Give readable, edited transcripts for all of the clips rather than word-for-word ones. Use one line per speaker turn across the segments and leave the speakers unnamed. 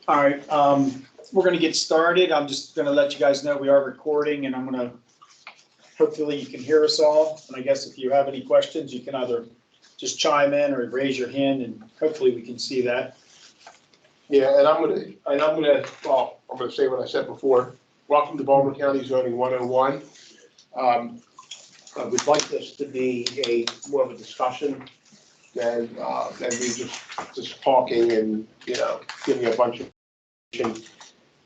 All right, we're going to get started. I'm just going to let you guys know we are recording, and I'm going to, hopefully you can hear us all. And I guess if you have any questions, you can either just chime in or raise your hand, and hopefully we can see that.
Yeah, and I'm gonna say what I said before. Welcome to Baltimore County Zoning 101. We'd like this to be more of a discussion than me just talking and giving a bunch of.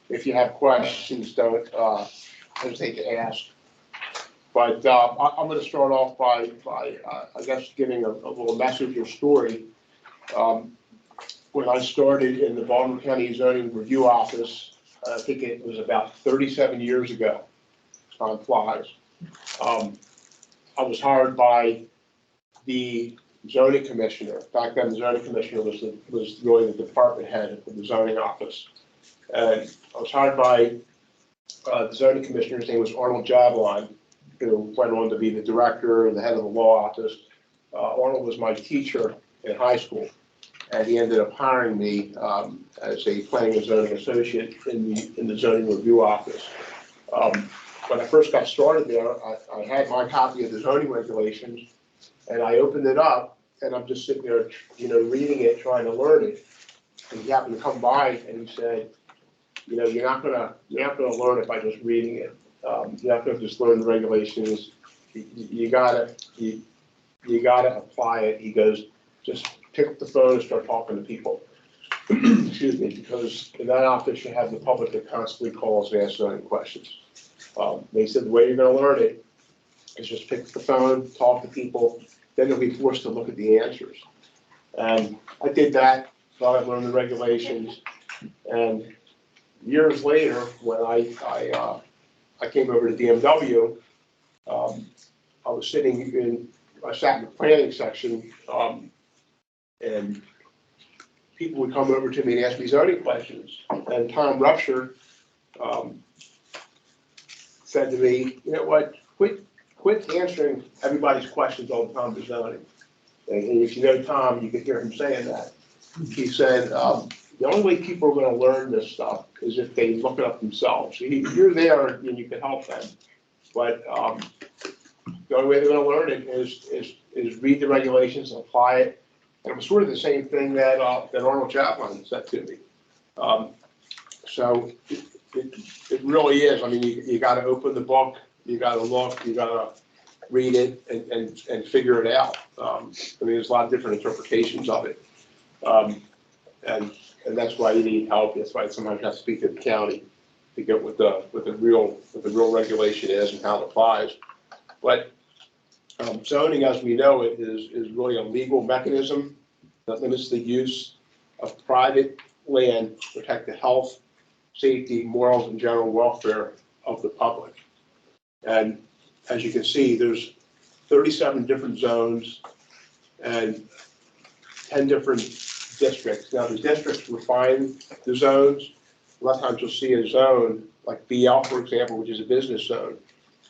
If you have questions, don't hesitate to ask. But I'm going to start off by I guess giving a little message or story. When I started in the Baltimore County Zoning Review Office, I think it was about 37 years ago. Time flies. I was hired by the zoning commissioner. Back then, the zoning commissioner was really the department head of the zoning office. And I was hired by the zoning commissioner. His name was Arnold Jablon, who went on to be the director and the head of the law office. Arnold was my teacher in high school, and he ended up hiring me as a planning and zoning associate in the zoning review office. When I first got started there, I had my copy of the zoning regulations, and I opened it up, and I'm just sitting there, reading it, trying to learn it. And he happened to come by, and he said, you're not gonna learn it by just reading it. You're not gonna just learn the regulations. You gotta apply it. He goes, just pick up the phone and start talking to people. Excuse me, because in that office you have the public that constantly calls and asks zoning questions. They said the way you're gonna learn it is just pick up the phone, talk to people, then you'll be forced to look at the answers. And I did that, thought I learned the regulations, and years later, when I came over to DMW, I sat in the planning section, and people would come over to me and ask me zoning questions. And Tom Rupture said to me, you know what, quit answering everybody's questions all the time to zoning. And if you know Tom, you could hear him saying that. He said, the only way people are going to learn this stuff is if they look it up themselves. You're there and you can help them, but the only way they're going to learn it is read the regulations and apply it. And it was sort of the same thing that Arnold Chaplin said to me. So it really is. I mean, you got to open the book, you got to look, you got to read it and figure it out. I mean, there's a lot of different interpretations of it. And that's why you need help. That's why sometimes you have to speak to the county to get what the real regulation is and how it applies. But zoning, as we know it, is really a legal mechanism that limits the use of private land to protect the health, safety, morals, and general welfare of the public. And as you can see, there's 37 different zones and 10 different districts. Now the districts refine the zones. A lot of times you'll see a zone like BL, for example, which is a business zone,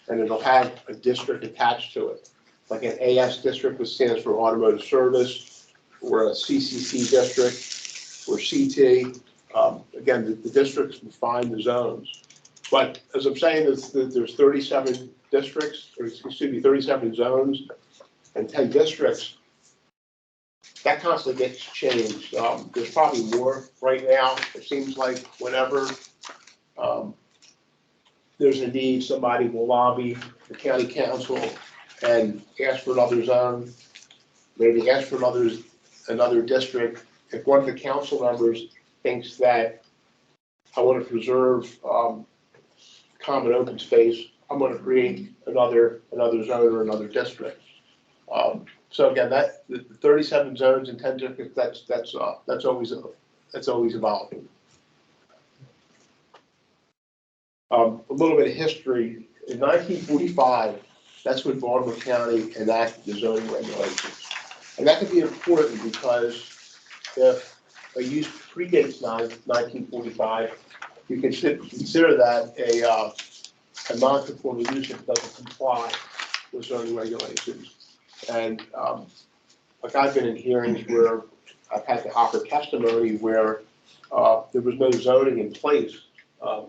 and it'll have a district attached to it, like an AS district, which stands for automotive service, or a CCC district, or CT. Again, the districts define the zones. But as I'm saying, there's 37 districts, or excuse me, 37 zones and 10 districts. That constantly gets changed. There's probably more right now. It seems like whenever there's a need, somebody will lobby the county council and ask for another zone, maybe ask for another district. If one of the council members thinks that I want to preserve common open space, I'm going to create another zone or another district. So again, the 37 zones and 10 districts, that's always evolving. A little bit of history. In 1945, that's when Baltimore County enacted the zoning regulations, and that could be important because if a use predates 1945, you can consider that a non-conforming use if it doesn't comply with zoning regulations. And like I've been in hearings where I've had to offer testimony where there was no zoning in place, prior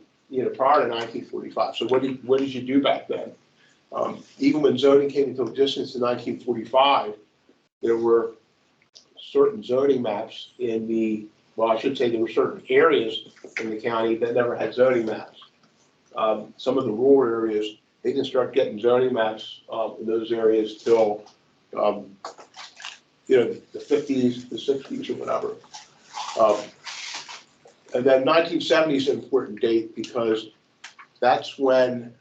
to 1945. So what did you do back then? Even when zoning came into existence in 1945, there were certain zoning maps I should say there were certain areas in the county that never had zoning maps. Some of the rural areas, they didn't start getting zoning maps in those areas till, the 50s, the 60s, or whatever. And then 1970 is an important date because that's when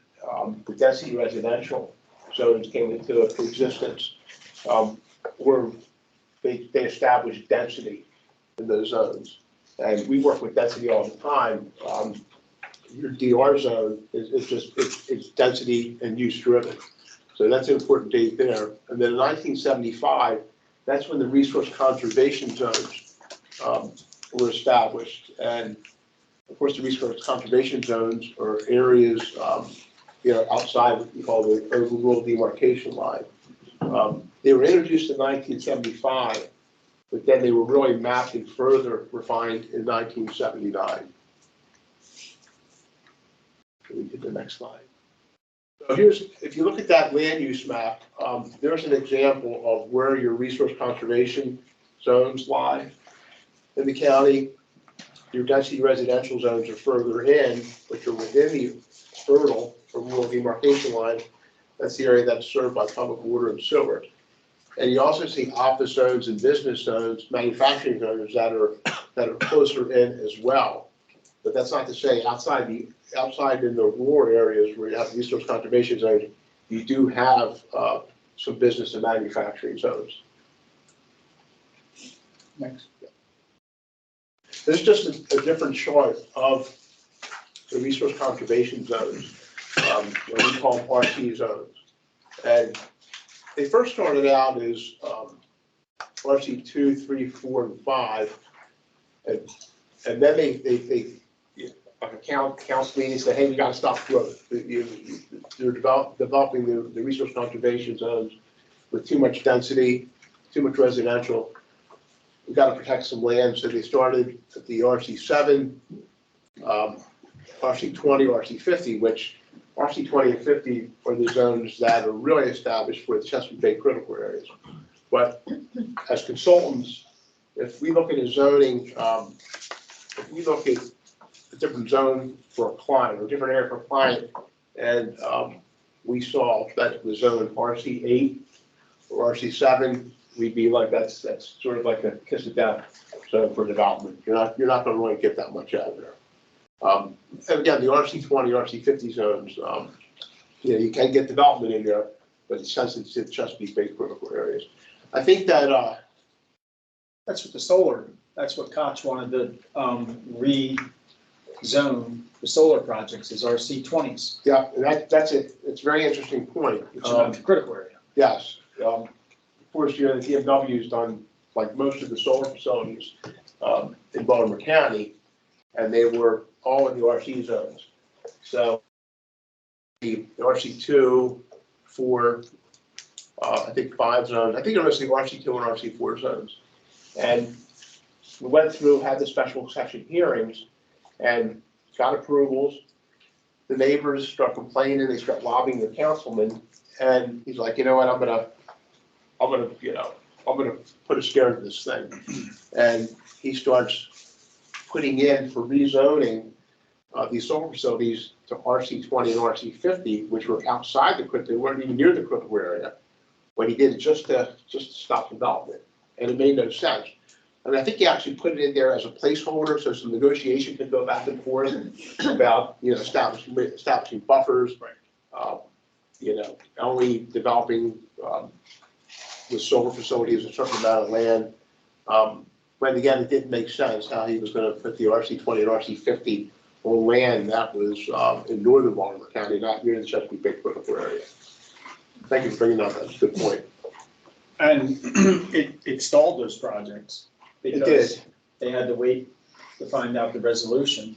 the density residential zones came into existence, where they established density in those zones. And we work with density all the time. Your DR zone it's density and use driven. So that's an important date there. And then in 1975, that's when the resource conservation zones were established. And of course, the resource conservation zones are areas, outside what we call the rural demarcation line. They were introduced in 1975, but then they were really mapped and further refined in 1979. We did the next slide. So if you look at that land use map, there's an example of where your resource conservation zones lie in the county. Your density residential zones are further in, which are within the fertile or rural demarcation line. That's the area that's served by public water and sewer. And you also see office zones and business zones, manufacturing zones that are closer in as well. But that's not to say outside in the rural areas where you have resource conservation zones, you do have some business and manufacturing zones.
Next.
This is just a different chart of the resource conservation zones, what we call RC zones. And they first started out as RC 2, 3, 4, and 5, and then they like a council meeting say, hey, we got to stop growth. They're developing the resource conservation zones with too much density, too much residential. We got to protect some land, so they started at the RC 7, RC 20, RC 50, which RC 20 and 50 are the zones that are really established for the Chesapeake Bay critical areas. But as consultants, if we look at a zoning, if we look at a different zone for a client or a different area for a client, and we saw that the zone RC 8 or RC 7, we'd be like, that's sort of like a kiss of death zone for development. You're not going to really get that much out of there. And again, the RC 20, RC 50 zones, you can get development in there, but it's sensitive to Chesapeake Bay critical areas. I think that
that's what the solar. That's what Koch wanted to rezone the solar projects is RC 20s.
Yeah, that's it. It's a very interesting point.
Which is not the critical area.
Yes. Of course, the DMW has done like most of the solar facilities in Baltimore County, and they were all in the RC zones. So the RC 2, 4, I think 5 zones. I think it was the RC 2 and RC 4 zones. And we went through, had the special section hearings, and got approvals. The neighbors start complaining. They start lobbying the councilman, and he's like, you know what? I'm gonna put a scare into this thing. And he starts putting in for rezoning these solar facilities to RC 20 and RC 50, which were outside the critical. They weren't even near the critical area. But he did it just to stop development, and it made no sense. I mean, I think he actually put it in there as a placeholder, so some negotiation could go back and forth about, establishing buffers, right. Only developing the solar facilities a certain amount of land. But again, it didn't make sense how he was going to put the RC 20 and RC 50 on land that was in northern Baltimore County, not near the Chesapeake Bay critical area. Thank you for bringing that up. That's a good point.
And it stalled those projects. Because they had to wait to find out the resolution.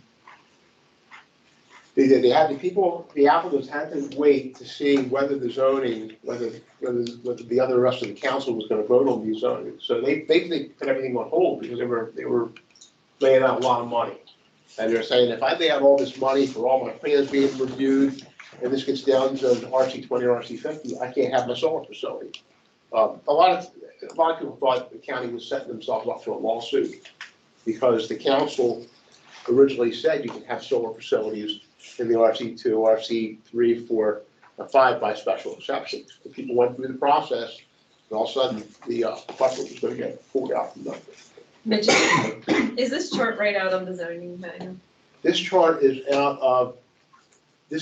They did. They had the applicants had to wait to see whether the zoning, whether the rest of the council was going to vote on these zoning. So they put everything on hold because they were laying out a lot of money. And they're saying, if I lay out all this money for all my plans being reviewed, and this gets down to RC 20 or RC 50, I can't have my solar facility. A lot of people thought the county was setting themselves up for a lawsuit because the council originally said you can have solar facilities in the RC2, RC3, 4, and 5 by special exceptions. The people went through the process, and all of a sudden the buffer was going to get pulled out from them.
Mitch, is this chart right out of the zoning manual?
This chart is out of the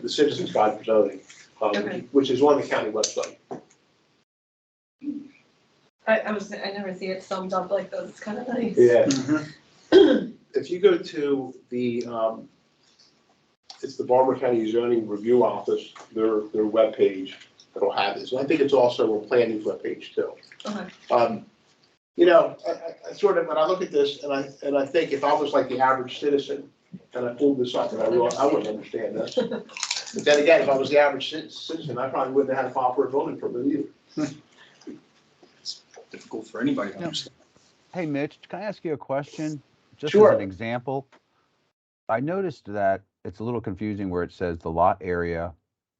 Citizens Guide for Zoning,
Okay.
which is on the county website.
I never see it summed up like this. It's kind of nice.
Yeah.
Mhm.
If you go to the, it's the Baltimore County Zoning Review Office, their webpage, it'll have this. And I think it's also on planning's webpage too.
Okay.
You know, I sort of, when I look at this and I think if I was like the average citizen and I pulled this up and I realized I wouldn't understand this. But then again, if I was the average citizen, I probably wouldn't have had a proper building permit either.
It's difficult for anybody to
Yeah.
understand.
Hey, Mitch, can I ask you a question? Just
Sure.
as an example, I noticed that it's a little confusing where it says the lot area,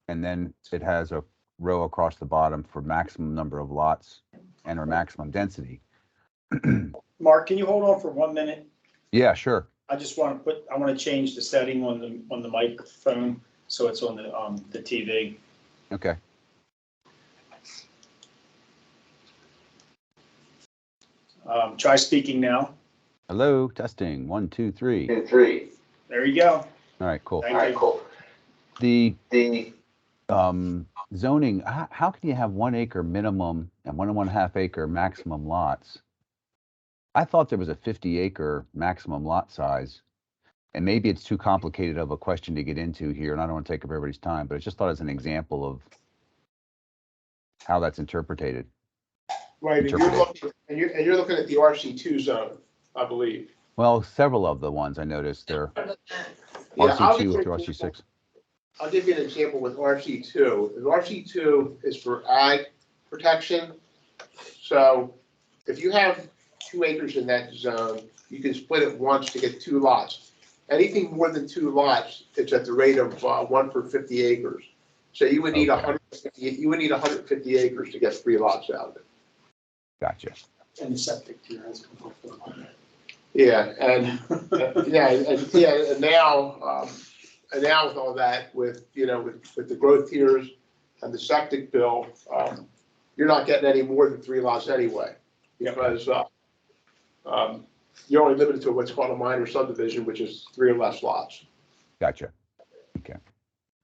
and then it has a row across the bottom for maximum number of lots and or maximum density.
Mark, can you hold on for 1 minute?
Yeah, sure.
I just want to change the setting on the microphone, so it's on the TV.
Okay.
Try speaking now.
Hello, testing. 1, 2, 3.
There you go.
All right, cool.
Thank you.
The zoning, how can you have 1 acre minimum and 1.5 acre maximum lots? I thought there was a 50 acre maximum lot size, and maybe it's too complicated of a question to get into here, and I don't want to take up everybody's time, but I just thought as an example of how that's interpreted.
Right, and you're looking at the RC2 zone, I believe.
Well, several of the ones I noticed, they're
Yeah, I'll give
RC2
you
through
an
RC6.
I'll give you an example with RC2. The RC2 is for ag protection. So if you have 2 acres in that zone, you can split it once to get 2 lots. Anything more than 2 lots, it's at the rate of 1 for 50 acres. So you would need
Okay.
150 acres to get 3 lots out of it.
Gotcha.
And the septic here has come before.
Yeah, and now with all that, with the growth tiers and the septic bill, you're not getting any more than 3 lots anyway, because you're only limited to what's called a minor subdivision, which is 3 or less lots.
Gotcha.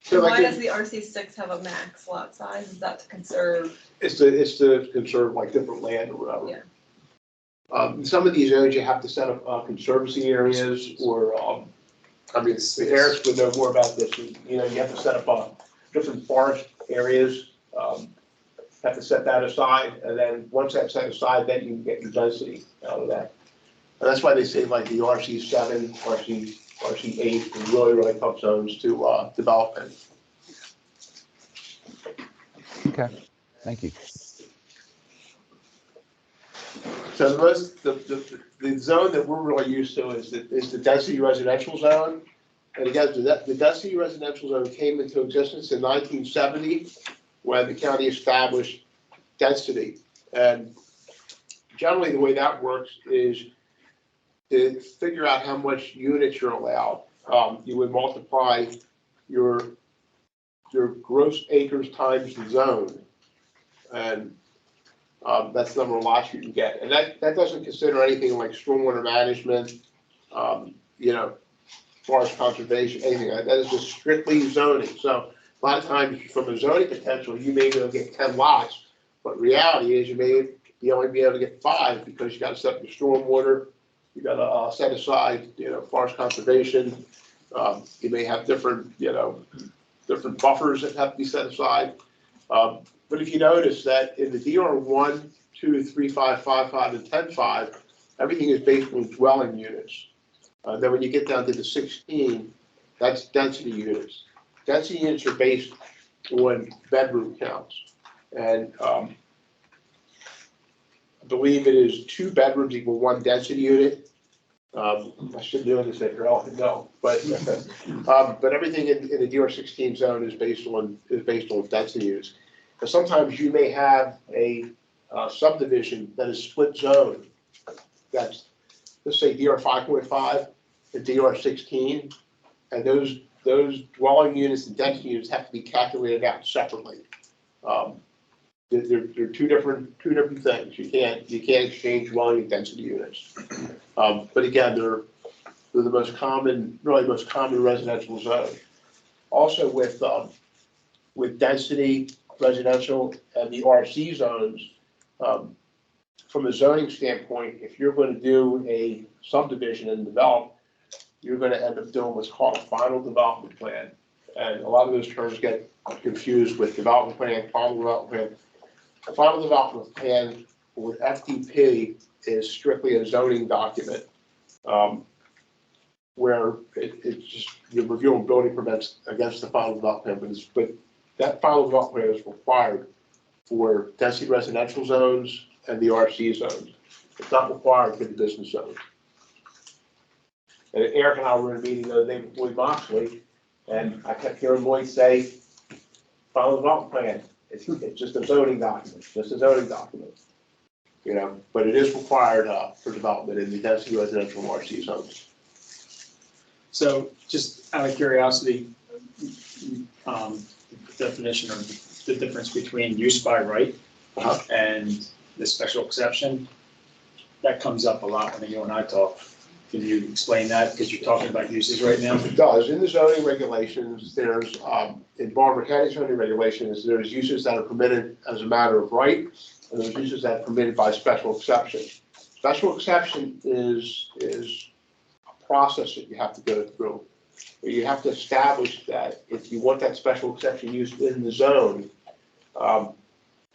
So
like
why does the RC6 have a max lot size? Is that to conserve?
It's to conserve like different land or whatever.
Yeah.
Some of these zones you have to set up conservancy areas, or Eric would know more about this. You have to set up different forest areas. Have to set that aside, and then once that's set aside, then you can get your density out of that. And that's why they say like the RC7, RC8 is really tough zones to develop in.
Okay, thank you.
So the zone that we're really used to is the density residential zone. And again, the density residential zone came into existence in 1970 when the county established density. And generally the way that works is to figure out how much units you're allowed. You would multiply your gross acres times the zone. And that's the number of lots you can get. And that doesn't consider anything like stormwater management, forest conservation, anything like that. That is just strictly zoning. So a lot of times from a zoning potential, you may be able to get 10 lots, but reality is you only be able to get 5 because you got to set up your stormwater, you got to set aside, forest conservation. You may have different buffers that have to be set aside. But if you notice that in the DR 1, 2, 3, 5, 5, 5, and 10, 5, everything is based on dwelling units. Then when you get down to the 16, that's density units. Density units are based on bedroom counts. And believe it is 2 bedrooms equal 1 density unit. I should know this if you're all no, but everything in the DR16 zone is based on density units. And sometimes you may have a subdivision that is split zone. That's, let's say DR 5.5 and DR 16, and those dwelling units and density units have to be calculated out separately. They're two different things. You can't exchange dwelling and density units. But again, they're the most common residential zone. Also with density residential and the RC zones, from a zoning standpoint, if you're going to do a subdivision and develop, you're going to end up doing what's called a final development plan. And a lot of those terms get confused with development plan, final development plan. The final development plan with FDP is strictly a zoning document, where it's just you're reviewing building permits against the final development plan, but that final development plan is required for density residential zones and the RC zones. It's not required for the business zones. And Eric and I were in a meeting the other day with Lloyd Moxley, and I kept hearing Lloyd say, final development plan. It's just a zoning document, You know, but it is required for development in the density residential and RC zones.
So just out of curiosity, definition of the difference between use by right and the special exception, that comes up a lot when you and I talk. Can you explain that? Because you're talking about uses right now.
It does. In the zoning regulations, there's, in Baltimore County zoning regulations, there's uses that are permitted as a matter of right, and there's uses that are permitted by special exception. Special exception is a process that you have to go through. You have to establish that if you want that special exception use in the zone,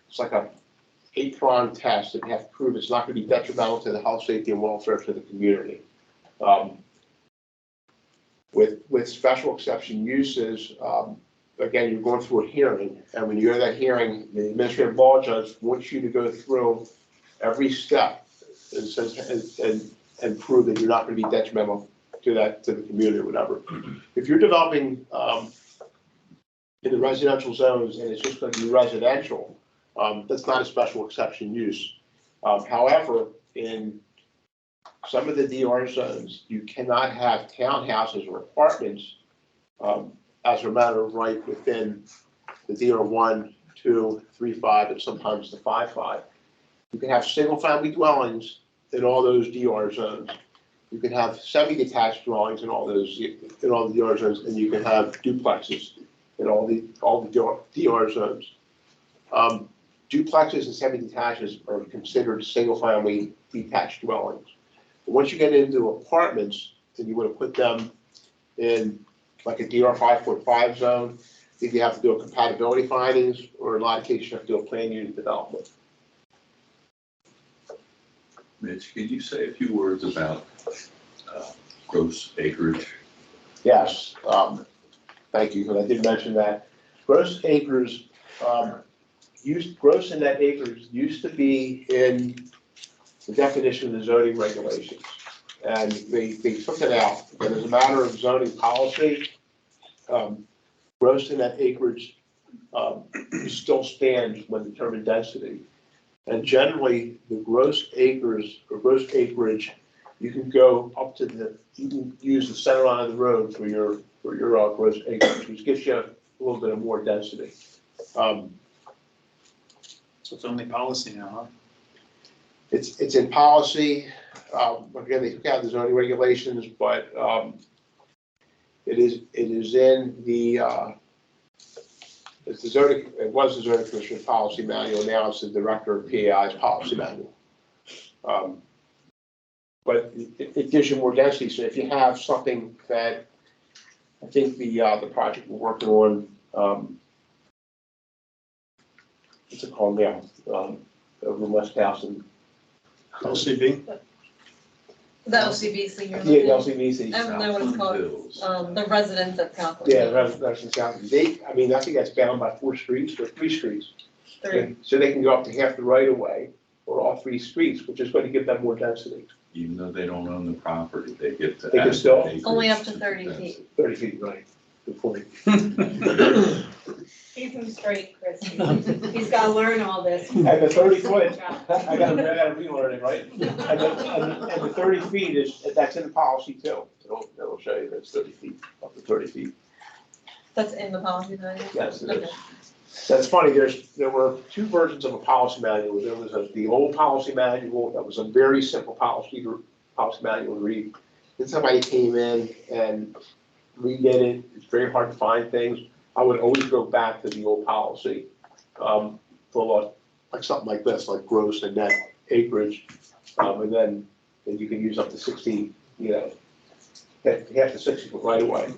it's like a 8-prong test that you have to prove it's not going to be detrimental to the health, safety, and welfare to the community. With special exception uses, again, you're going through a hearing, and when you go to that hearing, the administrative law judge wants you to go through every step and prove that you're not going to be detrimental to the community or whatever. If you're developing in the residential zones and it's just going to be residential, that's not a special exception use. However, in some of the DR zones, you cannot have townhouses or apartments as a matter of right within the DR 1, 2, 3, 5, and sometimes the 5.5. You can have single-family dwellings in all those DR zones. You can have semi-detached dwellings in all the DR zones, and you can have duplexes in all the DR zones. Duplexes and semi-detaches are considered single-family detached dwellings. Once you get into apartments, and you want to put them in like a DR 5.5 zone, you have to do a compatibility findings, or in a lot of cases, you have to do a plan unit development.
Mitch, can you say a few words about gross acreage?
Yes, thank you, because I did mention that. Gross acres, gross and net acres used to be in the definition of the zoning regulations, and they took it out. But as a matter of zoning policy, gross and net acreage still stands when determined density. And generally, the gross acres or gross acreage, you can go up to you can use the center line of the road for your gross acreage, which gives you a little bit of more density.
So it's only policy now, huh?
It's in policy. Again, they took out the zoning regulations, but it is in the it's the zoning. It was the zoning commission policy manual. Now it's the director of PAI's policy manual. But it gives you more density. So if you have something that I think the project we're working on, what's it called now? Over in West Towson.
LCB?
The LCB senior
Yeah,
living.
LCVC.
I don't know what it's called.
Hills.
The residents at Southland.
Yeah, that's in South. I think that's bound by 4 streets or 3 streets.
3.
So they can go up to half the right of way, or all three streets, which is going to give them more density.
Even though they don't own the property, they get to.
They can
add
still-
acreage
Only up to
the
30
density.
feet.
30 feet, right? Good point.
Keep him straight, Chris. He's gotta learn all this.
And the 30 foot, I gotta relearn it, right? And the 30 feet that's in the policy too. It'll show you that it's 30 feet, up to 30 feet.
That's in the policy manual?
Yes, it
Okay.
is. That's funny, there were two versions of a policy manual. There was the old policy manual that was a very simple policy manual to read. Then somebody came in and redid it. It's very hard to find things. I would always go back to the old policy for like something like this, like gross and net acreage. And then you can use up to 60, half the 60 foot right away.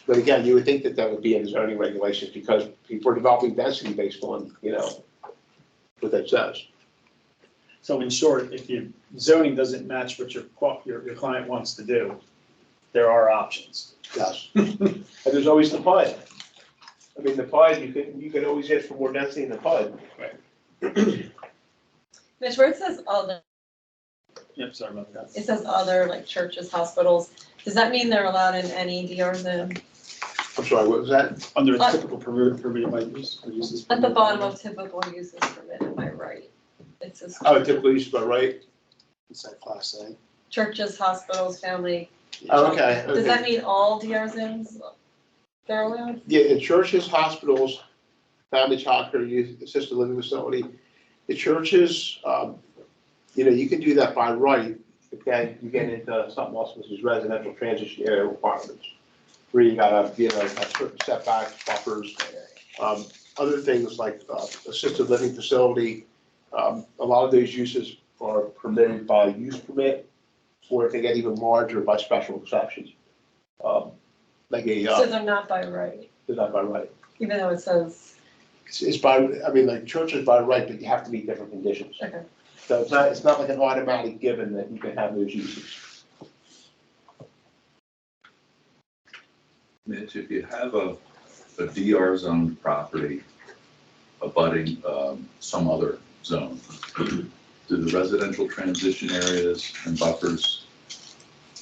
But again, you would think that that would be in zoning regulations because people are developing density based on, what that says.
So in short, if your zoning doesn't match what your client wants to do, there are options.
Yes. And there's always the PUD. I mean, the PUD, you can always ask for more density in the PUD.
Mitch, where it says other,
Yep, sorry about that.
it says other, like churches, hospitals, does that mean they're allowed in any DR zone?
I'm sorry, what was that?
Under a typical permitted by use or uses.
At the
permitted
bottom
by-
of typical uses permitted, am I right? It says
Oh, typically used by right?
It's that class A.
churches, hospitals, family.
Oh, okay.
Does that mean all DR zones they're allowed?
Yeah, in churches, hospitals, family childcare, youth, assisted living facility, the churches, you can do that by right. Again, you get into something else, which is residential transition area requirements, where you gotta, have certain setbacks, buffers, other things like assisted living facility. A lot of those uses are permitted by use permit, or if they get even larger, by special exceptions. Like
So they're not by right,
they're not by right.
even though it says,
It's by, like church is by right, but you have to meet different conditions.
okay.
So it's not like an automatic given that you can have those uses.
Mitch, if you have a DR zone property abutting some other zone, do the residential transition areas and buffers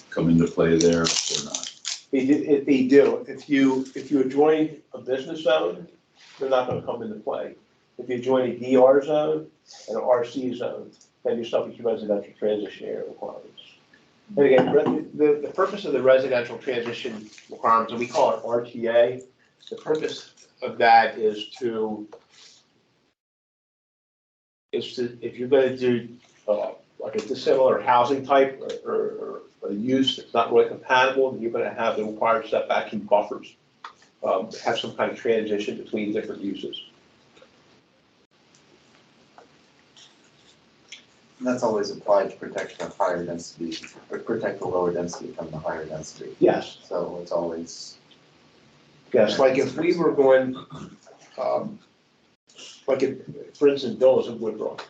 come into play there or not?
They do. If you adjoin a business zone, they're not gonna come into play. If you join a DR zone and an RC zone, then you're subject to residential transition area requirements. And again, the purpose of the residential transition requirements, and we call it RTA, the purpose of that is if you're gonna do like a dissimilar housing type or a use that's not really compatible, then you're gonna have the required setbacks and buffers. Have some kind of transition between different uses.
And that's always applied to protect the higher density, or protect the lower density from the higher density.
Yes.
So it's always,
Yes, like if we were going, for instance, Bills in Woodbrook.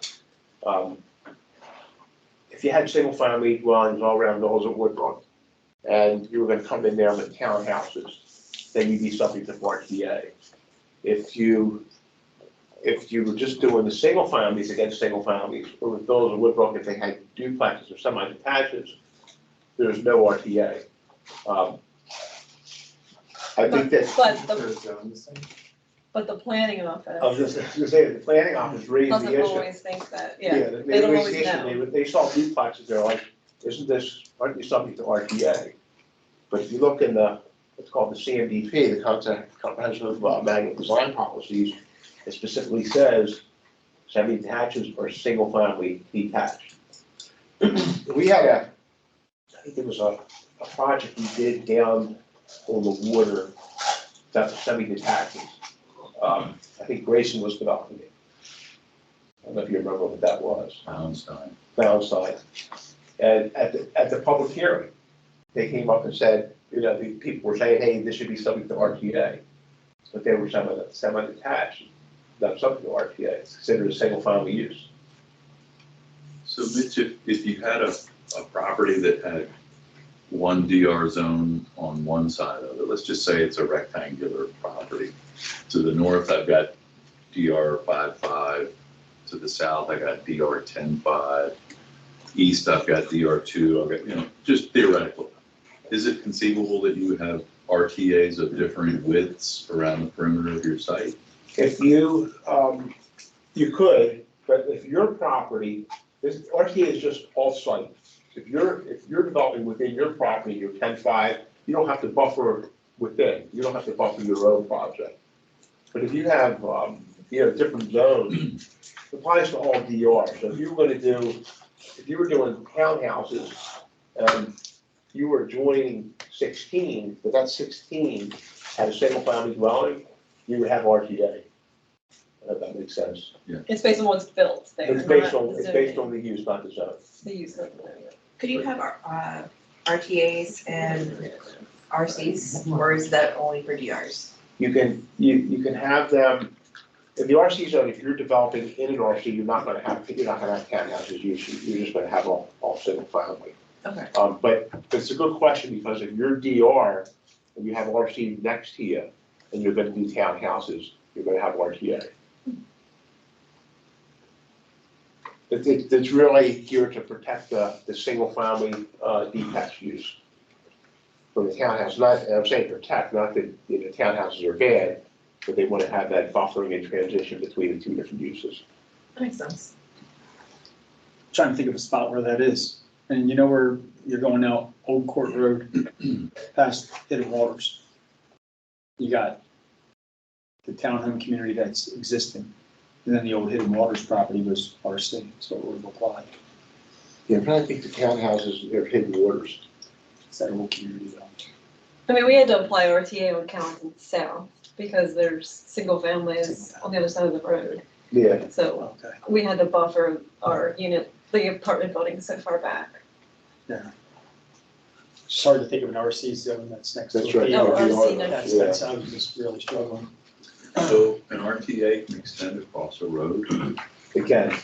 If you had single-family dwellings all around Bills at Woodbrook, and you were gonna come in there with townhouses, then you'd be subject to RTA. If you were just doing the single families against single families, or with Bills in Woodbrook, if they had duplexes or semi-detaches, there's no RTA. I think that.
But the planning
I was
office
just gonna say, the planning office raised
doesn't
the issue.
always think that,
Yeah,
yeah,
they
they don't
raised
always
the issue,
know.
they saw duplexes, they're like, aren't you subject to RTA? But if you look in what's called the CMDP, the Comprehensive Manual of Design Policies, it specifically says semi-detaches or single-family detached. We had I think it was a project we did down on the water that was semi-detaches. I think Grayson was developing it. I don't know if you remember what that was. Valentine. And at the public hearing, they came up and said, the people were saying, hey, this should be subject to RTA. But they were semi-detached, not subject to RTA. It's considered a single-family use.
So Mitch, if you had a property that had one DR zone on one side of it, let's just say it's a rectangular property. To the north, I've got DR 55, to the south, I got DR 10-5. East, I've got DR 2. I've got, just theoretical. Is it conceivable that you would have RTAs of differing widths around the perimeter of your site?
If you, you could, but if your property, this RTA is just off-site. If you're developing within your property, your 10-5, you don't have to buffer within, you don't have to buffer your own project. But if you have, different zones, it applies to all DR. So if you were doing townhouses, and you were joining 16, but that 16 had a single-family dwelling, you would have RTA. If that makes sense.
It's based on what's built there.
It's based
not
on, it's
zoning.
based on the use, not the zone.
The use of the.
Could you have RTAs and RCs, or is that only for DRs?
You can have them, in the RC zone, if you're developing in an RC, you're not gonna have townhouses usually, you're just gonna have all single family.
Okay.
But it's a good question, because if you're DR and you have RC next to you, and you're gonna do townhouses, you're gonna have RTA. It's really geared to protect the single family detached use from the townhouse. Not, and I'm saying protect, not that townhouses are bad, but they want to have that buffering and transition between the two different uses.
That makes sense.
Trying to think of a spot where that is. And you know where you're going now, Old Court Road, past Hidden Waters. You got the townhome community that's existing. And then the old Hidden Waters property was RC, so it would apply.
Yeah, but I think the townhouses, they're hidden waters.
It's that old community though.
I mean, we had to apply RTA on Calhoun South because there's single families on the other side of the road.
Yeah.
So
Okay.
we had to buffer our unit, the apartment building so far back.
It's hard to think of an RC zone that's next to.
That's
a
right.
Oh,
field.
RC next
That's, I was just really struggling.
So an RTA can extend across a road?
Again.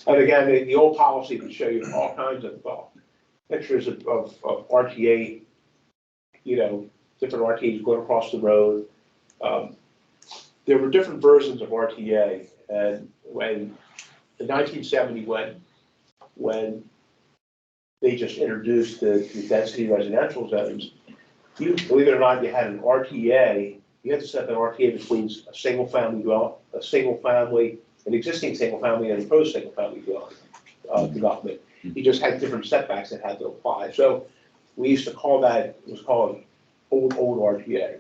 And again, the old policy would show you all kinds of pictures of RTA, different RTAs going across the road. There were different versions of RTA, and when in 1970, when they just introduced the density residential zones, you, believe it or not, you had an RTA. You had to set an RTA between a single family, an existing single family, and a proposed single family development. You just had different setbacks that had to apply. So we used to call that, it was called old RTA.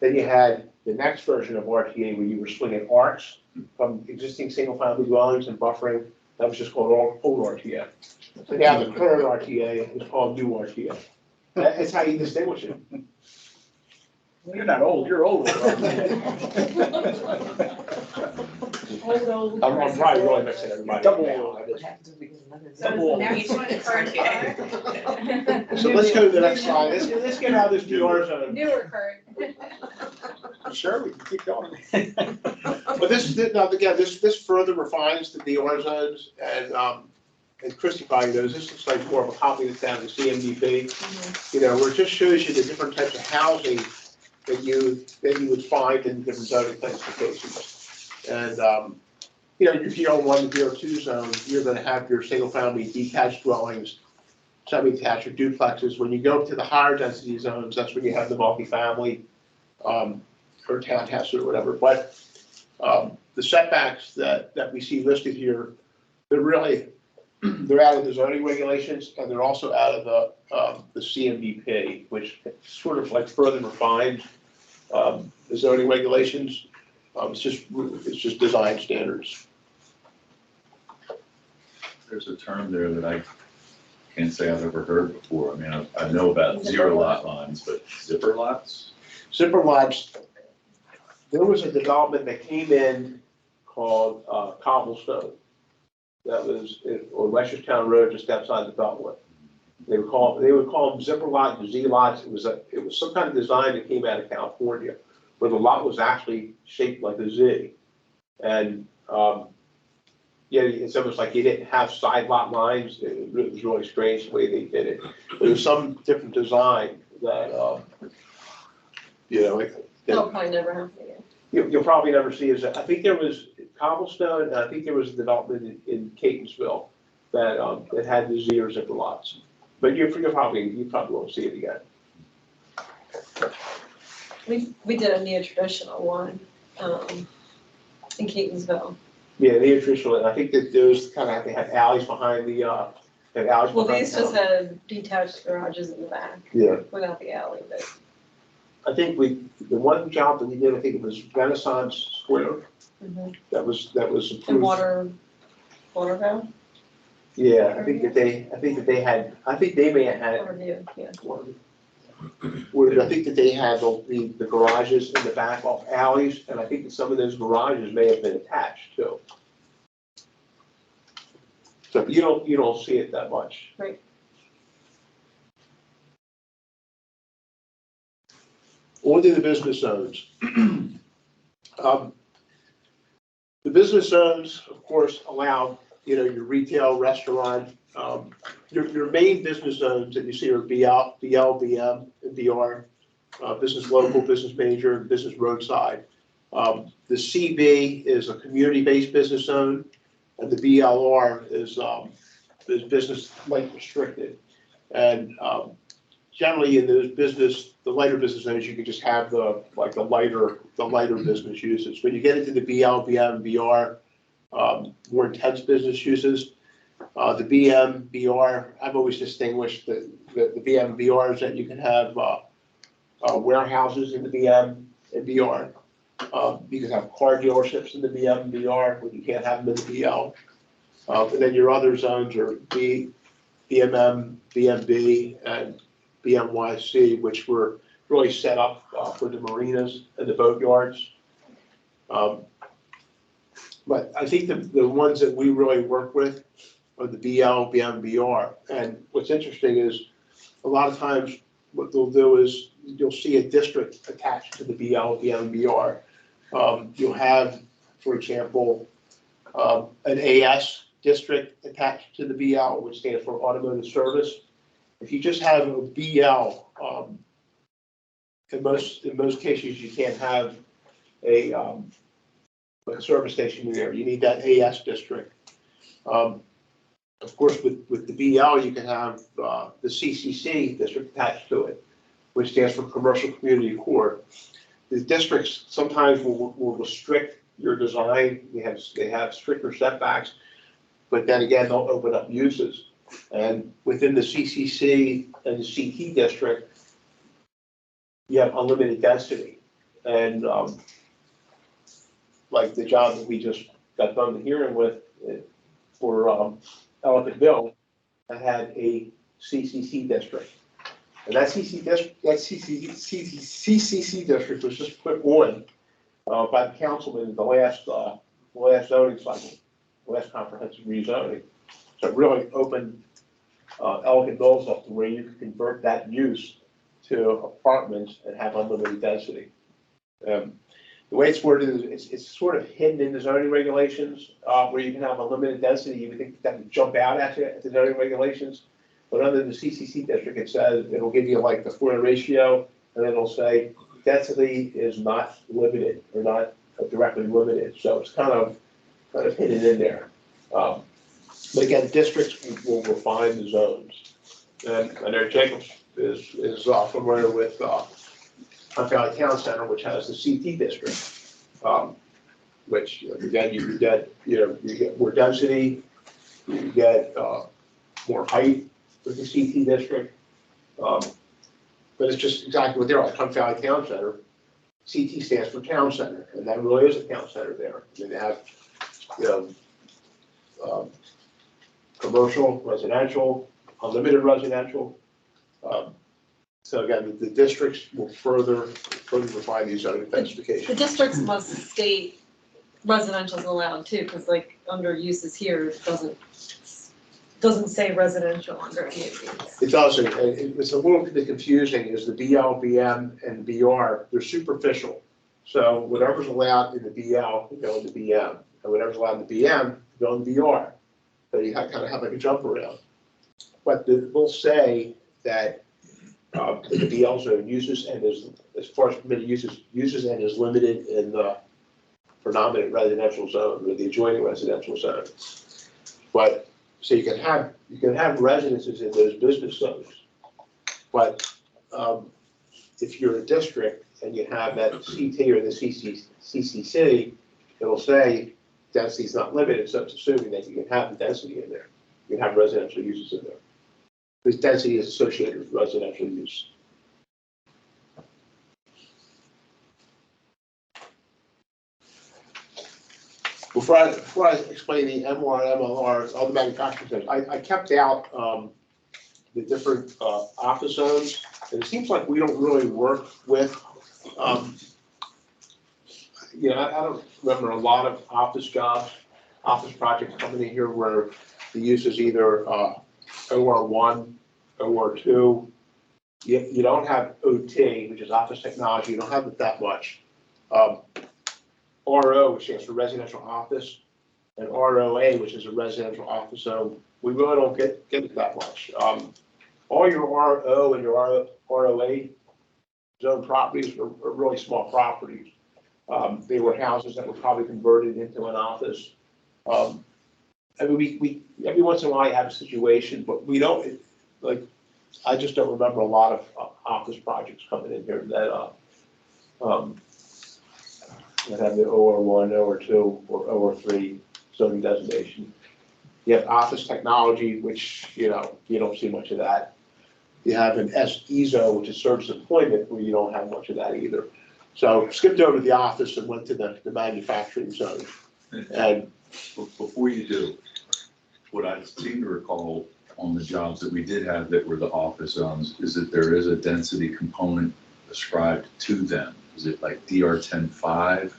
Then you had the next version of RTA where you were swinging arcs from existing single family dwellings and buffering. That was just called old RTA. So now the current RTA is called new RTA. That's how you distinguish it.
You're not old, you're old.
Old.
I'm probably really mixing everybody up now.
So now you want to current DR?
So let's go to the next slide. Let's get out of this DR zone.
Newer current.
Sure, we can keep going.
But this further refines the DR zones, and Christie probably knows, this looks like more of a copy that's down in CMDP. Where it just shows you the different types of housing that you would find in different zoning classifications. And, your DR1 and DR2 zone, you're gonna have your single-family detached dwellings, semi-detached or duplexes. When you go to the higher density zones, that's when you have the multifamily, or townhouse or whatever. But the setbacks that we see listed here, they're out of the zoning regulations, and they're also out of the CMDP, which sort of like further refines the zoning regulations. It's just design standards.
There's a term there that I can't say I've ever heard before. I mean, I know about zero lot lines, but zipper lots?
Zipper lots, there was a development that came in called Cobblestone. That was on Westerstown Road, just outside the Beltway. They would call them zipper lots, Z lots. It was some kind of design that came out of California, where the lot was actually shaped like a Z. And it's almost like you didn't have side lot lines. It was really strange the way they did it. There was some different design that
They'll probably never have to again.
you'll probably never see. I think there was Cobblestone, and I think there was a development in Catonsville that had the zero zipper lots. But you probably won't see it again.
We did a neo-traditional one, in Catonsville.
Yeah, they are traditional, and I think that those kind of, they have alleys behind the, have alleys
Well,
behind
these
the
just
house.
had detached garages in the back
Yeah,
without the alley, but.
I think the one job that we did, I think it was Renaissance Square, that was approved.
And water valve,
Yeah, I think that they may have had,
water view, yeah.
where I think that they had the garages in the back off alleys, and I think that some of those garages may have been attached too. So you don't see it that much.
Right.
On to the business zones. The business zones, of course, allow, your retail, restaurant, your main business zones that you see are BL, BM, and BR, business local, business major, and business roadside. The CB is a community-based business zone, and the BLR is business light restricted. And generally in those the lighter business zones, you can just have the lighter business uses. When you get into the BL, BM, and BR, more intense business uses, the BM, BR, I've always distinguished the BM and BR is that you can have warehouses in the BM and BR. You can have car dealerships in the BM and BR, but you can't have them in the BL. And then your other zones are BMM, BMB, and BMYC, which were really set up for the marinas and the boat yards. But I think the ones that we really work with are the BL, BM, BR. And what's interesting is a lot of times what they'll do is you'll see a district attached to the BL, BM, BR. You'll have, for example, an AS district attached to the BL, which stands for automotive service. If you just have a BL, in most cases, you can't have a service station there. You need that AS district. Of course, with the BL, you can have the CCC district attached to it, which stands for Commercial Community Core. The districts sometimes will restrict your design. They have stricter setbacks, but then again, they'll open up uses. And within the CCC and the CT district, you have unlimited density. And like the job that we just got done hearing with for Elephant that had a CCC district. And that CCC district was just put on by the councilman in the last zoning cycle, last comprehensive rezoning. So it really opened Ellicott Mills up to where you could convert that use to apartments and have unlimited density. The way it's worded is it's sort of hidden in the zoning regulations where you can have unlimited density. You would think that would jump out at you at the zoning regulations. But under the CCC district, it says it'll give you like the Fourier ratio, and it'll say density is not limited or not directly limited. So it's kind of hidden in there. But again, districts will refine the zones. And I know Jacob is familiar with Hunt Valley Town Center, which has the CT district, which again you get more density, you get more height with the CT district. But it's just exactly what they're like. Hunt Valley Town Center, CT stands for Town Center, and that really is a town center there. I mean, they have commercial, residential, unlimited residential. So again, the districts will further refine these zoning
The
specifications.
districts must state residential is allowed too, because like under uses here, it doesn't say residential under any of these.
It doesn't, and it's a little bit confusing, is the BL, BM, and BR, they're superficial. So whatever's allowed in the BL can go in the BM, and whatever's allowed in the BM can go in the BR. So you kind of have like a jump around. But we'll say that in the BL zone uses and is, as far as permitted uses and is limited in the predominant residential zone or the adjoining residential zone. But, so you can have residences in those business zones. But if you're a district and you have that CT or the CCC, it'll say density is not limited, so it's assuming that you can have the density in there. You can have residential uses in there. Because density is associated with residential use. Before I explain the MR, MLR, all the manufacturing zones, I kept out the different office zones. And it seems like we don't really work with, you know, I don't remember a lot of office jobs, office projects coming in here where the use is either OR1, OR2. You don't have OT, which is office technology. You don't have it that much. RO, which stands for residential office, and ROA, which is a residential office zone. We really don't get it that much. All your RO and your ROA zone properties are really small properties. They were houses that were probably converted into an office. I mean, we every once in a while you have a situation, but we don't, like, I just don't remember a lot of office projects coming in here that have the OR1, OR2, or OR3 zoning designation. You have office technology, which, you know, you don't see much of that. You have an SEZO, which is service employment, where you don't have much of that either. So skipped over the office and went to the manufacturing zone. And
before you do, what I seem to recall on the jobs that we did have that were the office zones is that there is a density component ascribed to them. Is it like DR10.5?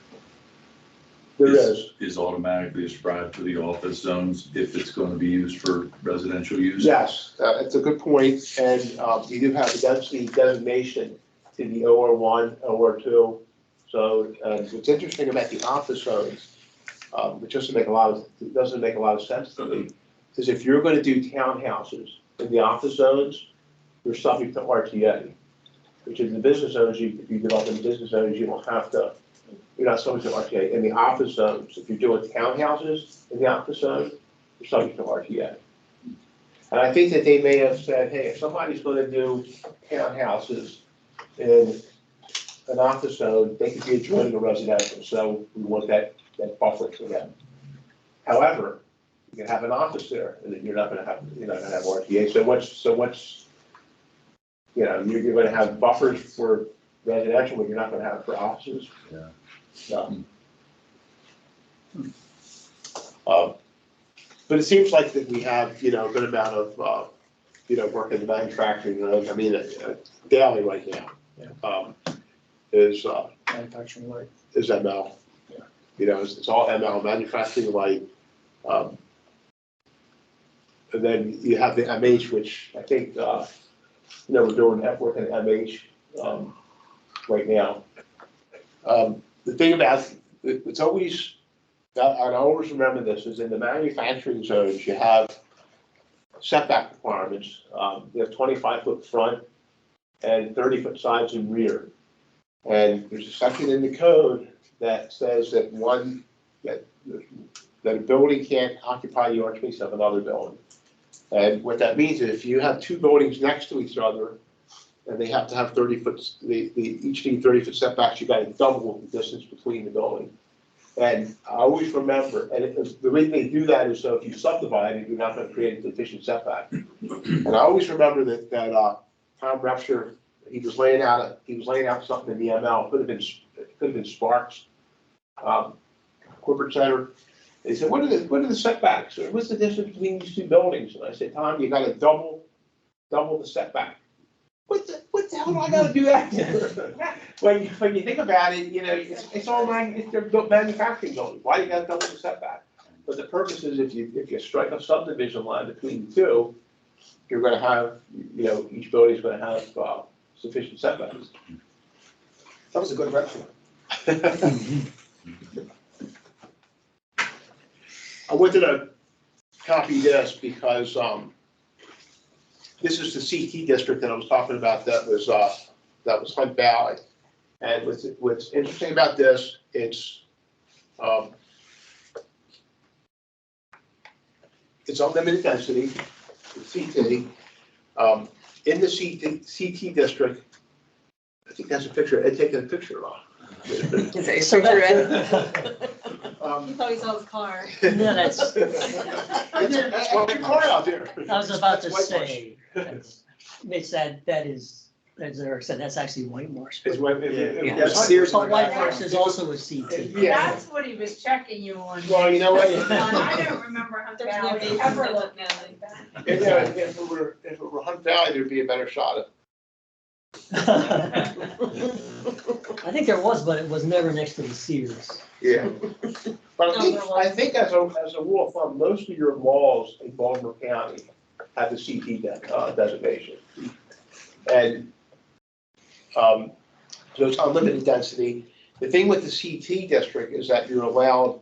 there is.
Is automatically ascribed to the office zones if it's going to be used for residential use?
Yes, it's a good point. And you do have the density designation to the OR1, OR2. So what's interesting about the office zones, which doesn't make a lot of sense to me, is if you're going to do townhouses in the office zones, you're subject to RTA, which is the business zones. If you develop in business zones, you don't have to. You're not subject to RTA. In the office zones, if you're doing townhouses in the office zone, you're subject to RTA. And I think that they may have said, hey, if somebody's going to do townhouses in an office zone, they could be adjoining a residential. So we want that buffer for them. However, you can have an office there, and then you're not going to have RTA. So what's you know, you're going to have buffers for residential, but you're not going to have it for offices.
Yeah.
So, but it seems like that we have, you know, a good amount of, you know, work in the manufacturing. I mean, daily right now is
Manufacturing light.
is ML.
Yeah.
You know, it's all ML, manufacturing light. And then you have the MH, which I think, you know, we're doing that work in MH right now. The thing about it's always, I always remember this, is in the manufacturing zones, you have setback requirements. You have 25-foot front and 30-foot sides and rear. And there's a section in the code that says that that a building can't occupy the arch of another building. And what that means is if you have two buildings next to each other, and they have to have 30-foot, they each need 30-foot setbacks, you got to double the distance between the building. And I always remember, and the reason they do that is so if you subdivide it, you're not going to create a deficient setback. And I always remember that Tom Repsher, he was laying out something in the ML, could have been Sparks Corporate Center. And he said, what are the setbacks? Or what's the distance between these two buildings? And I said, Tom, you got to double the setback. What the hell do I got to do that? when you think about it, you know, it's all they're manufacturing buildings. Why do you got to double the setback? But the purpose is if you strike a subdivision line between the two, you're going to have, you know, each building is going to have sufficient setbacks.
That was a good reference.
I wanted to copy this because this is the CT district that I was talking about. That was Hunt Valley. And what's interesting about this, it's It's unlimited density, it's CT. In the CT district, I think that's a picture, Ed taking a picture of.
Is that your picture, Ed?
He thought he saw his car.
No, that's-
That's why your car out there.
I was about to
That's whitemarsh.
say, it's that is, as Eric said, that's actually white marsh.
It's when,
Yeah.
That's Sears.
But white marsh is also a CT.
Yeah.
That's what he was checking you on.
Well, you know what?
I don't remember Hunt
There's no
Valley
basis
ever
in
looking
it.
like that.
If it were Hunt Valley, there'd be a better shot of.
I think there was, but it was never next to the Sears.
Yeah. But I think as a rule of thumb, most of your malls in Baltimore County have the CT designation. And, so it's unlimited density. The thing with the CT district is that you're allowed,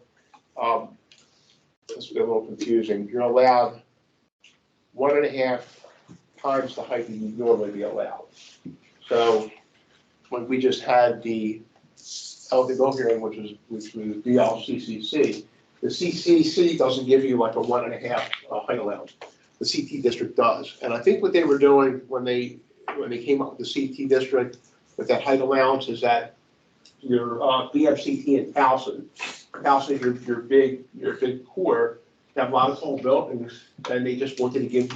this will get a little confusing, you're allowed 1.5 times the height that you normally be allowed. So when we just had the eligible hearing, which was BLCCC, the CCC doesn't give you like a 1.5 height allowance. The CT district does. And I think what they were doing when they came up with the CT district with that height allowance is that your BFCT in Towson, your big core, you have a lot of tall buildings, and they just wanted to give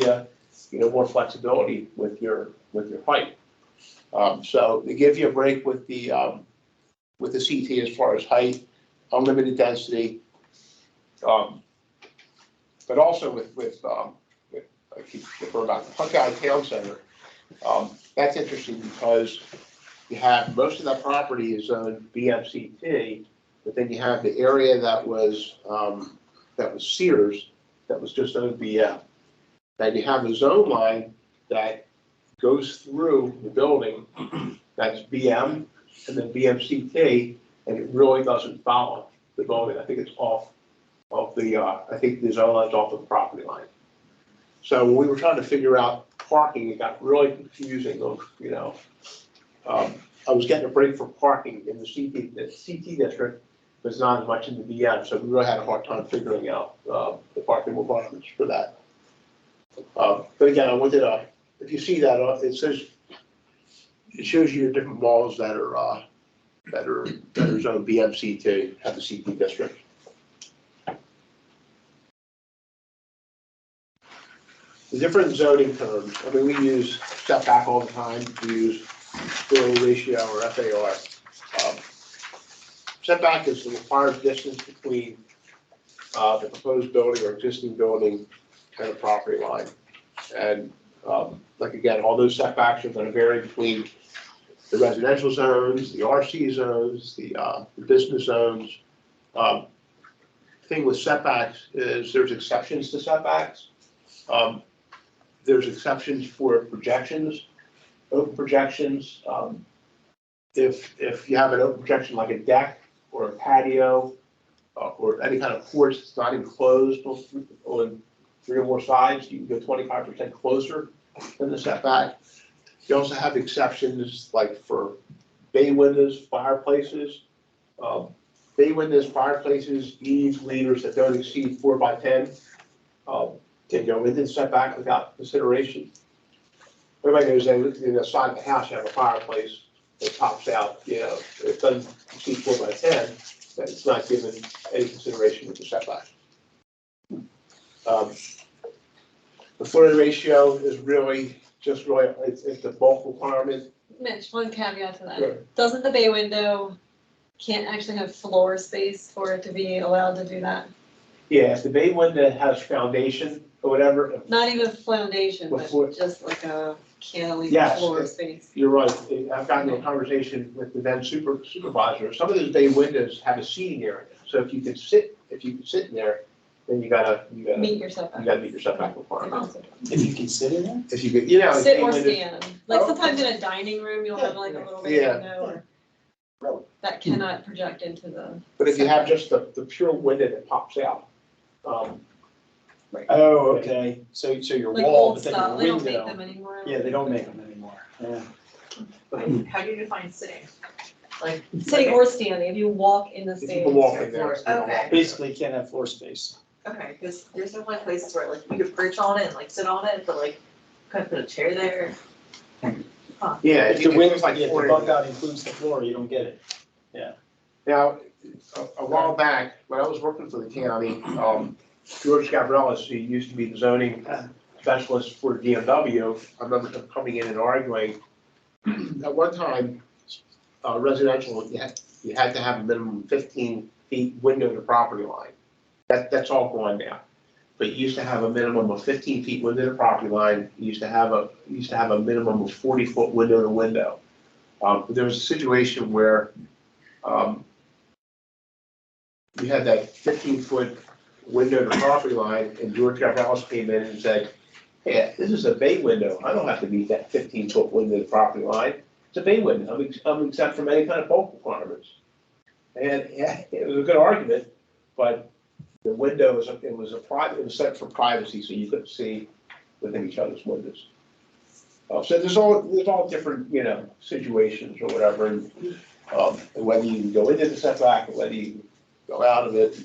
you more flexibility with your height. So they give you a break with the CT as far as height, unlimited density, but also with I keep referring back to Hunt Valley Town Center. That's interesting because you have most of that property is zoned BMCT, but then you have the area that was Sears that was just zoned BM. Then you have a zone line that goes through the building that's BM and then BMCT, and it really doesn't follow the building. I think it's off the, I think the zone line's off of the property line. So when we were trying to figure out parking, it got really confusing of, I was getting a break for parking in the CT district, but it's not as much in the BM, so we really had a hard time figuring out the parking requirements for that. But again, I wanted to, if you see that, it shows you your different malls that are zoned BMCT, have the CT district. The different zoning terms, I mean, we use setback all the time, we use building ratio or FAR. Setback is the required distance between the proposed building or existing building and the property line. And like again, all those setbacks are going to vary between the residential zones, the RC zones, the business zones. Thing with setbacks is there's exceptions to setbacks. There's exceptions for projections, open projections. If you have an open projection like a deck or a patio or any kind of porch that's not enclosed on 3 or more sides, you can go 25% closer than the setback. You also have exceptions like for bay windows, fireplaces. Bay windows, fireplaces, eaves, leaders that don't exceed 4 by 10 can go within setback without consideration. Everybody knows that in the side of the house you have a fireplace that pops out, it doesn't exceed 4 by 10, that it's not given any consideration with the setback. The floor ratio is really it's the bulk requirement.
Mitch, one caveat to
Sure.
that. Doesn't the bay window can't actually have floor space for it to be allowed to do that?
Yeah, if the bay window has foundation or whatever,
Not even foundation, but
Before-
just like a cantilever
Yes,
floor space.
you're right. I've gotten into a conversation with the then supervisor. Some of those bay windows have a seating area. So if you could sit in there, then you gotta
Meet your setback.
meet your setback requirement.
If you can sit in there?
If you could,
Sit
bay
or
windows-
stand. Like
Oh,
sometimes in a dining room, you'll have like a little bay
Yeah.
window
Really?
that cannot project into the.
But if you have just the pure window that pops out,
Oh, okay, so your
Like
wall,
old
but then
style,
your
they don't make
window.
them anymore.
Yeah, they don't make them anymore, yeah.
How do you define sitting?
Like,
Sitting or standing, if you walk in the
If you
same.
can walk in there.
Floor, okay.
Basically, you can't have floor space.
Okay, because there's definitely places where like you could perch on it and like sit on it, but like couldn't put a chair there.
Yeah,
If
if
the
you,
wind,
it's like
if the
40.
bug out includes the floor, you don't get it.
Now, a while back, when I was working for the county, George Gavrellis, who used to be the zoning specialist for DMW, I remember him coming in and arguing. At one time, residential, you had to have a minimum of 15 feet window to property line. That's all gone now. But you used to have a minimum of 15 feet window to property line. You used to have a minimum of 40-foot window to window. But there was a situation where you had that 15-foot window to property line, and George Gavrellis came in and said, "Hey, this is a bay window. I don't have to meet that 15-foot window to property line. It's a bay window. I'm exempt from any kind of bulk requirements." And yeah, it was a good argument, but the window it was set for privacy, so you couldn't see within each other's windows. So there's all different, situations or whatever, and whether you can go into the setback or whether you can go out of it.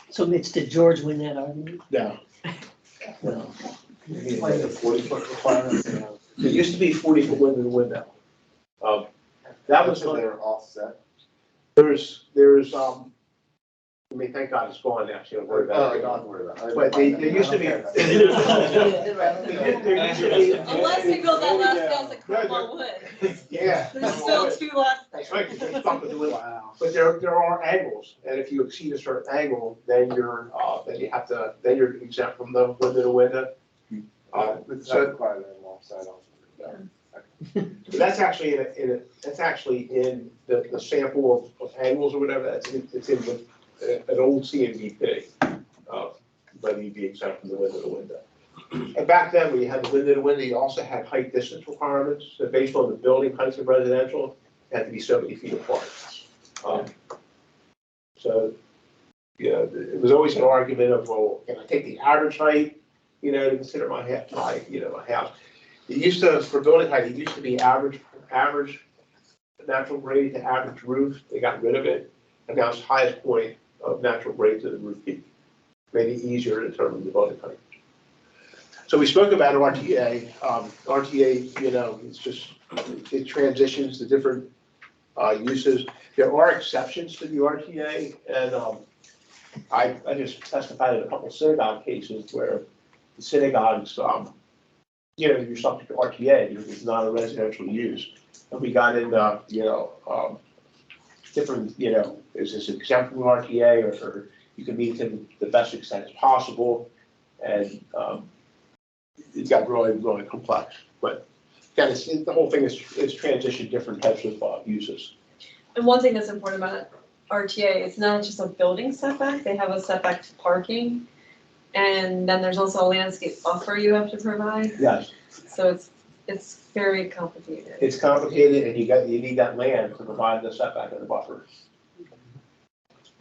So Mitch, did George win that argument?
No. No.
Like the 40-foot requirements,
It used to be 40-foot window to window. That was,
because they're offset.
there's, I mean, thank God it's gone now, so you don't worry about it.
Don't worry about it.
But there used to be.
Unless you build that last house at Cromwell Wood,
Yeah.
there's still two left.
That's right, 'cause you're stuck with the window. But there are angles, and if you exceed a certain angle, then you're exempt from the window to window. So that's actually in the sample of angles or whatever, it's in an old CMVP, whether you be exempt from the window to window. And back then, when you had the window to window, you also had height distance requirements, so based on the building heights of residential, it had to be 70 feet apart. So, it was always an argument of, well, can I take the average height, to consider my house. It used to, for building height, it used to be average natural grade to average roof, they got rid of it, and now it's highest point of natural grade to the roof peak. Made it easier to determine the building height. So we spoke about RTA. RTA, it's just, it transitions to different uses. There are exceptions to the RTA, and I just testified in a couple of synagogue cases where the synagogues, you're subject to RTA because it's not a residential use. And we got into, different, is this exempt from RTA or you can meet to the best extent as possible. And it got really, really complex. But again, the whole thing is transitioned different types of uses.
And one thing that's important about RTA, it's not just a building setback, they have a setback to parking. And then there's also a landscape buffer you have to provide,
Yes,
so it's very complicated.
it's complicated and you need that land to provide the setback and the buffer.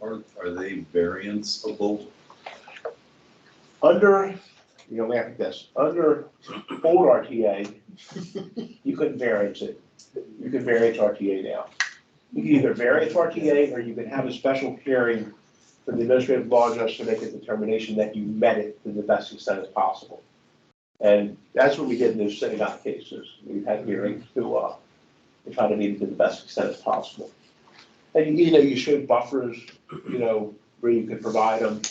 Are they varianceable?
Under, laugh at this, under old RTA, you couldn't variance it. You could variance RTA now. You can either variance RTA or you can have a special hearing for the administrative law judge to make a determination that you met it to the best extent as possible. And that's what we did in those synagogue cases. We had hearings to try to meet it to the best extent as possible. And you showed buffers, where you could provide them.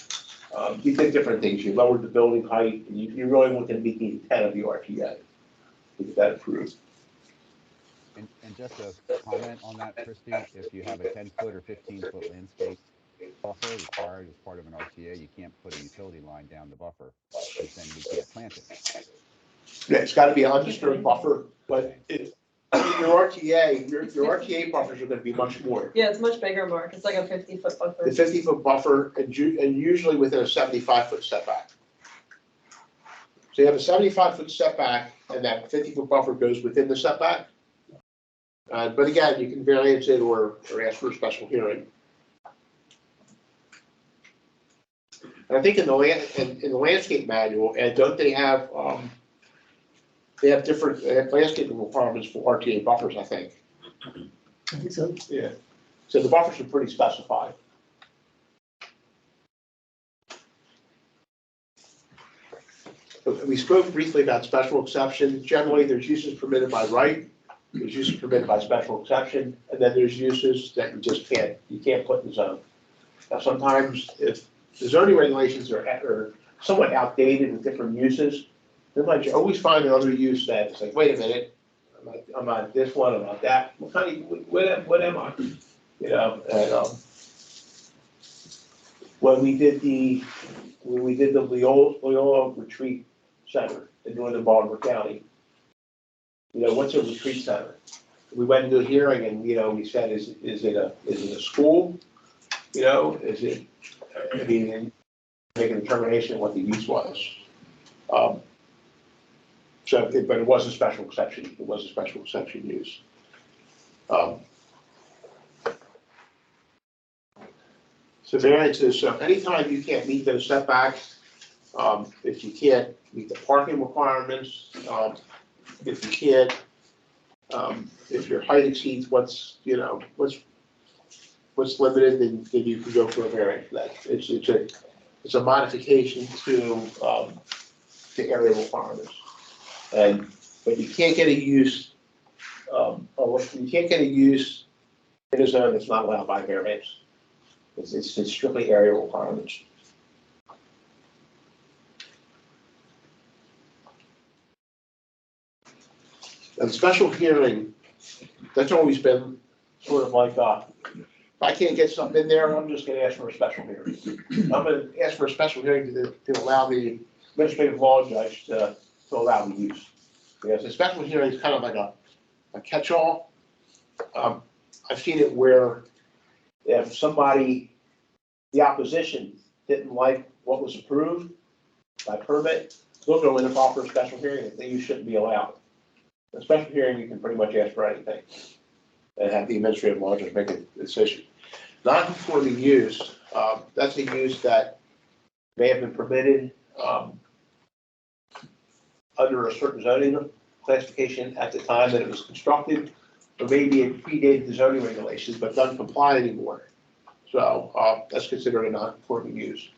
You did different things. You lowered the building height, and you really wanted to meet the intent of the RTA to get that approved.
And just a comment on that, Christie, if you have a 10-foot or 15-foot landscape buffer required as part of an RTA, you can't put a utility line down the buffer, because then we can't plant it.
Yeah, it's got to be an undisturbed buffer, but your RTA buffers are going to be much more.
Yeah, it's much bigger, Mark, it's like a 50-foot buffer.
The 50-foot buffer and usually within a 75-foot setback. So you have a 75-foot setback and that 50-foot buffer goes within the setback. But again, you can variance it or ask for a special hearing. And I think in the landscape manual, and don't they have different landscaping requirements for RTA buffers, I think.
I think so.
Yeah. So the buffers are pretty specified. We spoke briefly about special exceptions. Generally, there's uses permitted by right, there's uses permitted by special exception, and then there's uses that you can't put in the zone. Now, sometimes if the zoning regulations are somewhat outdated with different uses, then might you always find another use that it's like, wait a minute, I'm on this one, I'm on that, what am I? You know, and, when we did the Loyola Retreat Center in northern Baltimore County, you know, what's a retreat center? We went into a hearing and, you know, we said, is it a school? You know, is it, I mean, and make a determination of what the use was. But it was a special exception, it was a special exception use. So variances, so anytime you can't meet those setbacks, if you can't meet the parking requirements, if you can't, if your height exceeds what's limited, then you can go for a variance. That it's a modification to area requirements. But you can't get a use, you can't get a use in a zone that's not allowed by variance. It's strictly area requirements. And special hearing, that's always been sort of like, if I can't get something in there, I'm just gonna ask for a special hearing. I'm gonna ask for a special hearing to allow the administrative law judge to allow the use. Because a special hearing is kind of like a catch-all. I've seen it where if somebody, the opposition didn't like what was approved by permit, they'll go in and file for a special hearing and the use shouldn't be allowed. A special hearing, you can pretty much ask for anything and have the administrative law judge make a decision. Non-conforming use, that's a use that may have been permitted under a certain zoning classification at the time that it was constructed, or maybe it predated the zoning regulations but doesn't comply anymore. So that's considered a non-conforming use.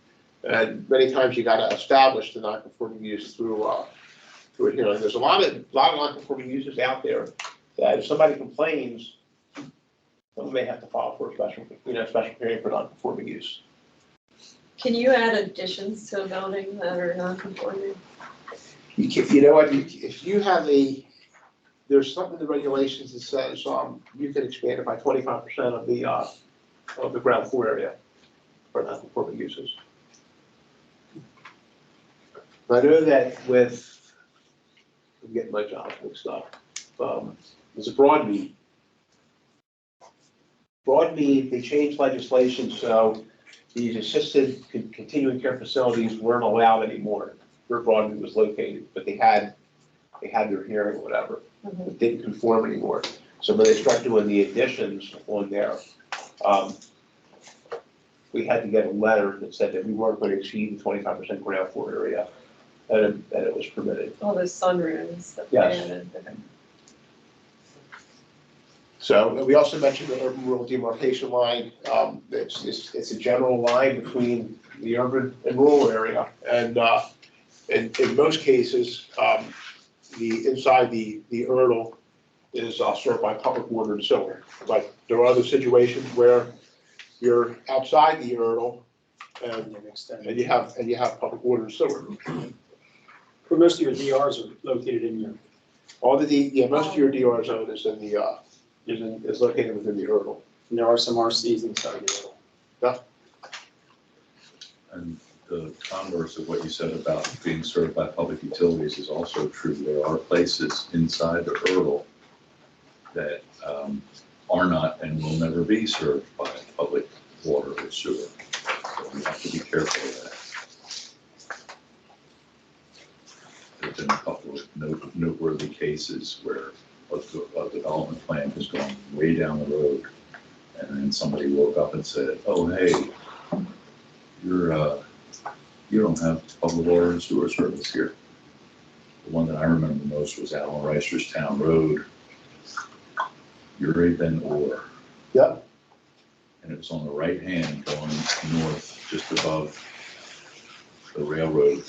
And many times you got to establish the non-conforming use through a hearing. There's a lot of non-conforming uses out there that if somebody complains, someone may have to file for a special hearing for non-conforming use.
Can you add additions to a building that are non-conforming?
You know what, if you have there's something in the regulations that says you can expand it by 25% of the ground floor area for non-conforming uses. I know that I'm getting my job mixed up. There's a Broadmead. Broadmead, they changed legislation so these assisted continuing care facilities weren't allowed anymore where Broadmead was located, but they had their hearing or whatever. It didn't conform anymore. So when they start doing the additions on there, we had to get a letter that said that we weren't going to exceed the 25% ground floor area, and it was permitted.
All those sunrooms that they
Yes.
added. Okay.
So we also mentioned the urban rural demarcation line. It's a general line between the urban and rural area, and in most cases, the inside the URL is served by public water and sewer. But there are other situations where you're outside the URL and you have public water and sewer.
For most of your DRs are located in your,
Most of your DR zone is is located within the URL.
and there are some RCs inside the
And the converse of what you said about being served by public utilities is also true. There are places inside the URL that are not and will never be served by public water or sewer. So we have to be careful of that. There's been a couple of noteworthy cases where a development plan has gone way down the road, and then somebody woke up and said, "Oh, hey, you don't have public water and sewer service here." The one that I remember most was Alan Reister's Town Road. Uri Ben Or.
Yep.
And it was on the right hand going north, just above the railroad.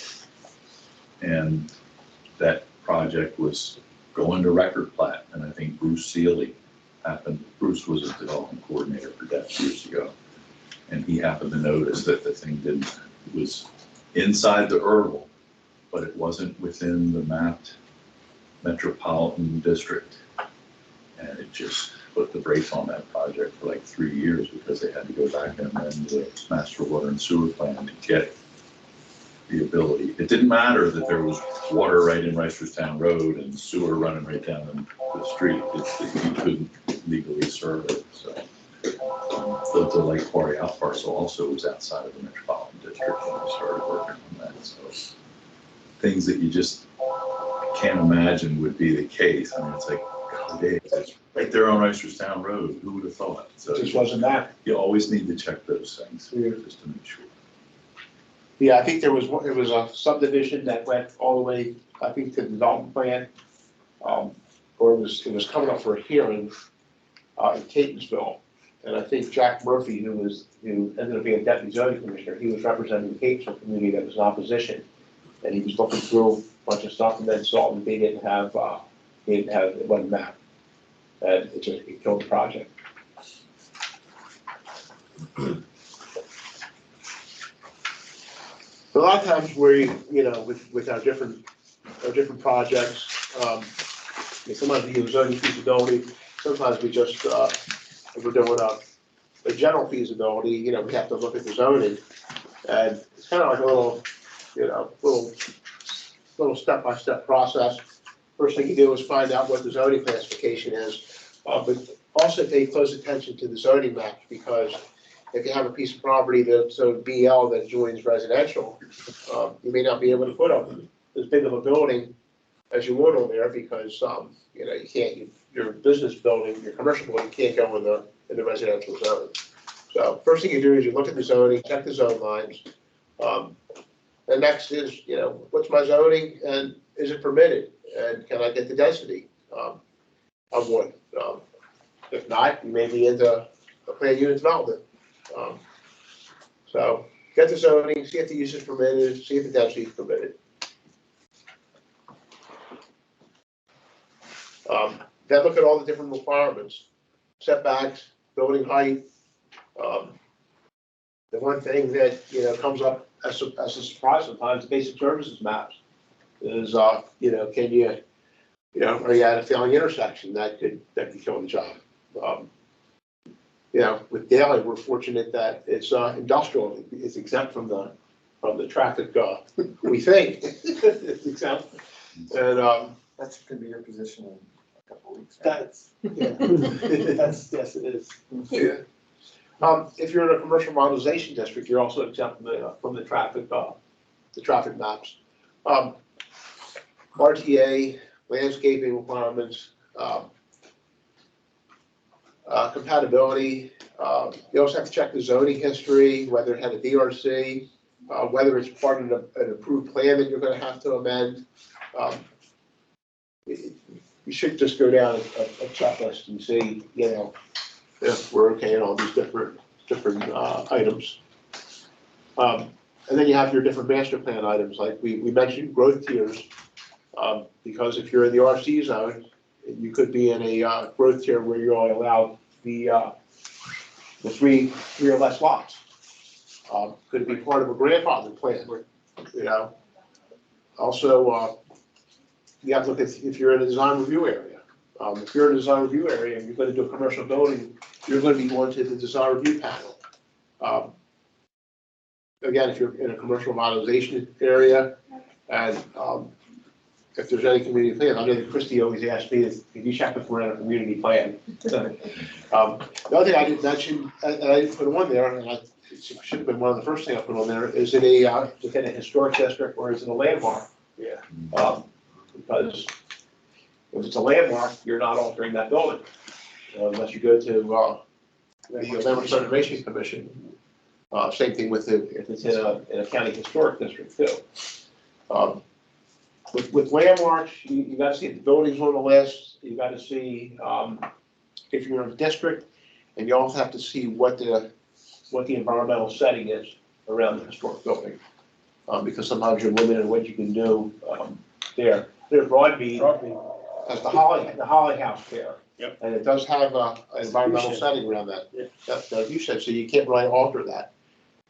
And that project was going to record plat, and I think Bruce Seeley happened, Bruce was a development coordinator for DEF years ago. And he happened to notice that the thing was inside the Irwell, but it wasn't within the mapped metropolitan district. And it just put the brakes on that project for like 3 years because they had to go back and amend the master water and sewer plan to get the ability. It didn't matter that there was water right in Reisterstown Road and sewer running right down the street. You couldn't legally serve it. So the Lake Quarry out parcel also was outside of the metropolitan district when we started working on that. So things that you just can't imagine would be the case. I mean, it's like, God, it's right there on Reisterstown Road. Who would have thought? So
It just wasn't that.
you always need to check those things just to make sure.
Yeah, I think it was a subdivision that went all the way, I think, to the development plan. Or it was coming up for a hearing, in Catonsville. And I think Jack Murphy, who ended up being deputy zoning commissioner, he was representing the Catonsville community that was in opposition. And he was looking through a bunch of stuff and then saw that they didn't have, it wasn't mapped. And it killed the project. A lot of times with our different projects, sometimes we use zoning feasibility, sometimes we just, if we're doing a general feasibility, we have to look at the zoning. And it's kind of like a little step-by-step process. First thing you do is find out what the zoning classification is, but also pay close attention to the zoning map, because if you have a piece of property that's a BL that joins residential, you may not be able to put up as big of a building as you would on there, because you can't, your business building, your commercial building can't go in the residential zone. So first thing you do is you look at the zoning, check the zone lines. The next is, what's my zoning and is it permitted? And can I get the density of wood? If not, you may be into a planned unit development. So get the zoning, see if the use is permitted, see if the density is permitted. Then look at all the different requirements, setbacks, building height. The one thing that comes up as a surprise sometimes, basic services maps, is can you are you at a failing intersection that could kill the job. With Daly, we're fortunate that it's industrial. It's exempt from the traffic. We think it's exempt, and
That could be your position in a couple of weeks.
Right? Yes, it is. Yeah. If you're in a commercial modernization district, you're also exempt from the traffic maps. RTA, landscaping requirements, compatibility. You also have to check the zoning history, whether it had a DRC, whether it's part of an approved plan that you're going to have to amend. You should just go down a checklist and see, if we're okay in all these different items. And then you have your different master plan items, like we mentioned growth tiers, because if you're in the RC zone, you could be in a growth tier where you're only allowed the three or less lots. Could be part of a grandfather plan, Also, you have to look at if you're in a design review area. If you're in a design review area and you're going to do a commercial building, you're going to be going to the design review panel. Again, if you're in a commercial modernization area, and if there's any community plan, I know that Christie always asks me is, if you check if we're in a community plan. The other thing I didn't mention, and I didn't put on there, and it should have been one of the first things I put on there, is it within a historic district or is it a landmark? Yeah. Because if it's a landmark, you're not altering that building unless you go to the Landmark Preservation Commission. Same thing with if it's in a county historic district too. With landmarks, you got to see if the building's on the list. You got to see if you're in a district, and you also have to see what the environmental setting is around the historic building. Because sometimes you're limited in what you can do, there. There's Broadmead, has the Holly House there.
Yep.
And it does have an environmental
shed.
setting around that.
Yeah.
That's like you said, so you can't really alter that.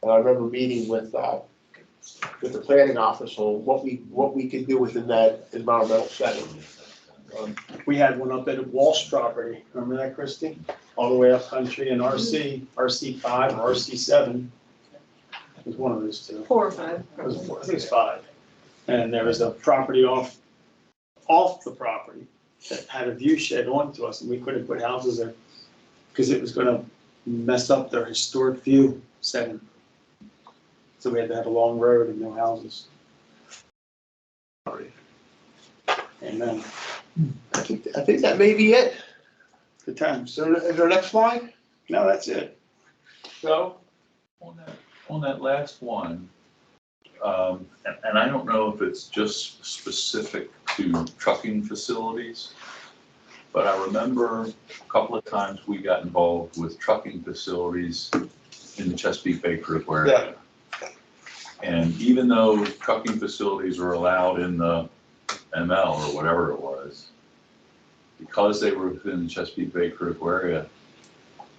And I remember meeting with the planning office on what we could do within that environmental setting.
We had one up at Walsh property, remember that, Christie? All the way up country in RC5 or RC7. It was one of those two.
4 or 5.
It was, I think it's 5. And there was a property off the property that had a view shed onto us, and we couldn't put houses there because it was gonna mess up their historic view setting. So we had to have a long road and no houses. And then
I think that may be it.
the times.
So is there a next slide?
No, that's it.
So,
On that last one, and I don't know if it's just specific to trucking facilities, but I remember a couple of times we got involved with trucking facilities in the Chesapeake Bay Critical area. And even though trucking facilities were allowed in the ML or whatever it was, because they were within the Chesapeake Bay Critical area,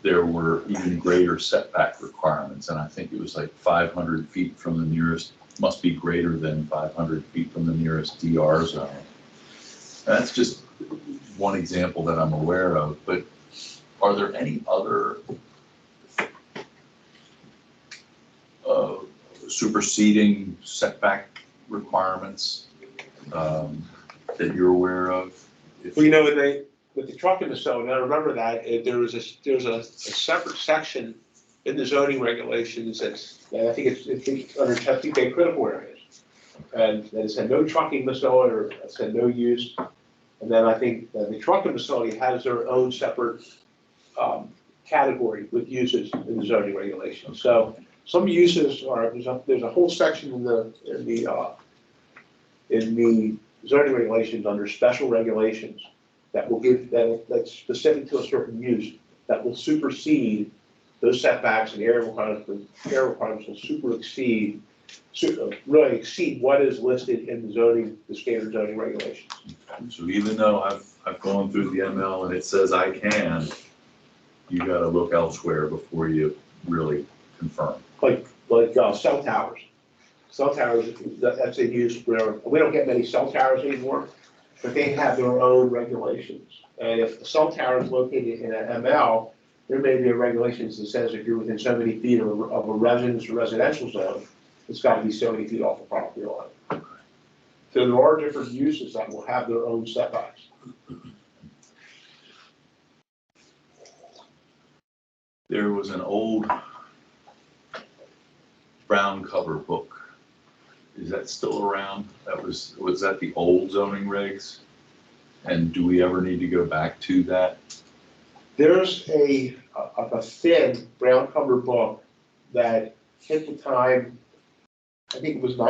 there were even greater setback requirements. And I think it was like 500 feet from the nearest, must be greater than 500 feet from the nearest DR zone. And that's just one example that I'm aware of, but are there any other superseding setback requirements that you're aware of?
well, you know, with the trucking facility, I remember that, there's a separate section in the zoning regulations and I think it's under Chesapeake Bay critical areas. And it said no trucking facility, or it said no use. And then I think the trucking facility has their own separate category with uses in the zoning regulations. So some uses are, there's a whole section in the zoning regulations under special regulations that will give, that's specific to a certain use, that will supersede those setbacks and area requirements. The area requirements will really exceed what is listed in the zoning, the standard zoning regulations.
So even though I've gone through the ML and it says I can, you gotta look elsewhere before you really confirm.
Like cell towers. Cell towers, that's a use where, we don't get many cell towers anymore, but they have their own regulations. And if the cell tower is located in an ML, there may be a regulations that says if you're within so many feet of a residence or residential zone, it's got to be so many feet off the property line. So there are different uses that will have their own setbacks.
There was an old brown cover book. Is that still around? Was that the old zoning regs? And do we ever need to go back to that?
There's a thin brown cover book that hit the time, I think it was from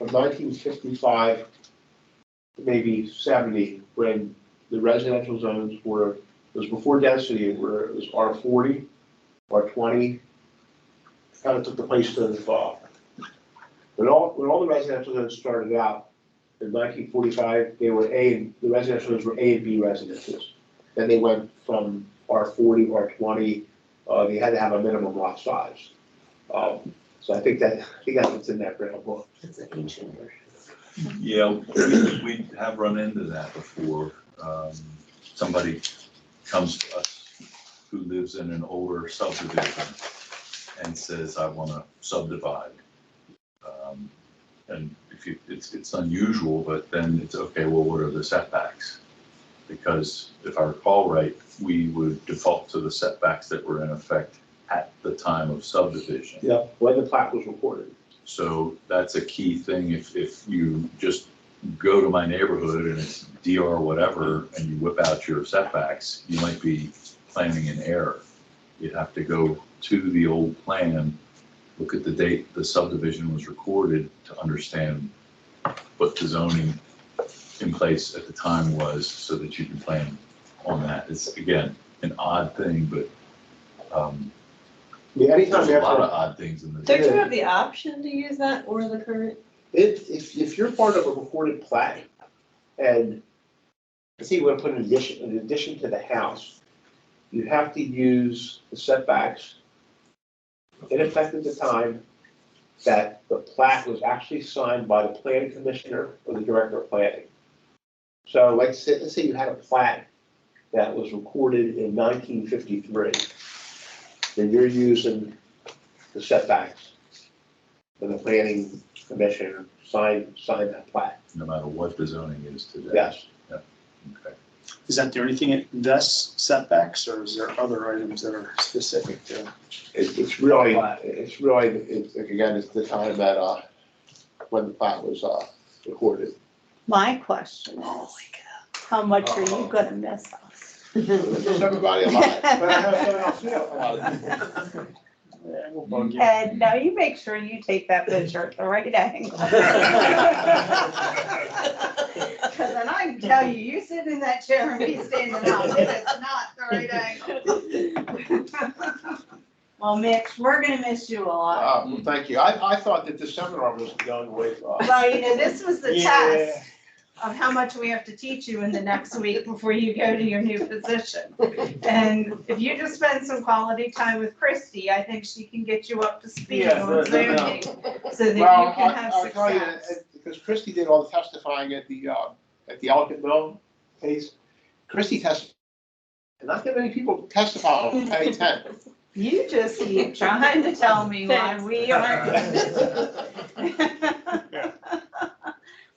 1955 to maybe 70, when the residential zones were, it was before density, where it was R40, R20, kind of took the place of, when all the residential zones started out in 1945, they were the residential zones were A and B residences. Then they went from R40, R20, they had to have a minimum lot size. So I think that's what's in that brown book.
It's an ancient version.
Yeah, we have run into that before. Somebody comes to us who lives in an older subdivision and says, I want to subdivide. And it's unusual, but then it's okay, well, what are the setbacks? Because if I recall right, we would default to the setbacks that were in effect at the time of subdivision.
Yeah, when the plat was recorded.
So that's a key thing. If you just go to my neighborhood and it's DR whatever, and you whip out your setbacks, you might be planning in error. You'd have to go to the old plan, look at the date the subdivision was recorded to understand what the zoning in place at the time was, so that you can plan on that. It's, again, an odd thing, but
Yeah, anytime
there's
you
a lot of
have,
odd things in the.
Don't you have the option to use that or the current?
if you're part of a recorded plat, and let's say you want to put an addition to the house, you have to use the setbacks in effect at the time that the plat was actually signed by the planning commissioner or the director of planning. So like, let's say you had a plat that was recorded in 1953, then you're using the setbacks and the planning commission signed that plat.
No matter what the zoning is today.
Yes.
Okay.
Is that the only thing it does, setbacks, or is there other items that are specific to?
It's really, again, it's the time that, when the plat was, recorded.
My question is, how much are you gonna miss us?
There's everybody alive, but I have someone else, you know.
Yeah, we'll bug you.
And now you make sure you take that picture at the right angle. Cause then I can tell you, you sit in that chair and me standing up, it is not the right angle. Well, Mitch, we're gonna miss you a lot.
Well, thank you. I thought that the seminar was going way far.
Right, and this was the
Yeah.
test of how much we have to teach you in the next week before you go to your new position. And if you just spend some quality time with Christy, I think she can get you up to speed
Yeah,
on
no, no.
zoning, so that you
Well,
can have
I'll tell you,
success.
because Christy did all the testifying at the Ellicott Mill case. Christy testified, and not that many people testify on pay 10.
You just keep trying to tell me why we aren't.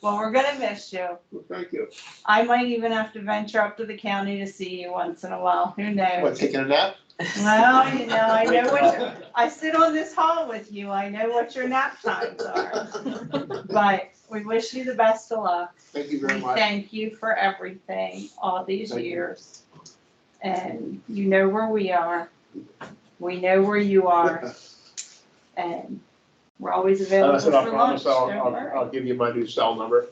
Well, we're gonna miss you.
Well, thank you.
I might even have to venture up to the county to see you once in a while, who
What,
knows?
taking a nap?
Well, you know, I know I sit on this hall with you, I know what your nap times are. But we wish you the best of luck.
Thank you very
We
much.
thank you for everything, all these
Thank you.
years. And you know where we are. We know where you are. And we're always available
That's
for
what I
lunch,
promise,
don't worry.
I'll give you my new cell number.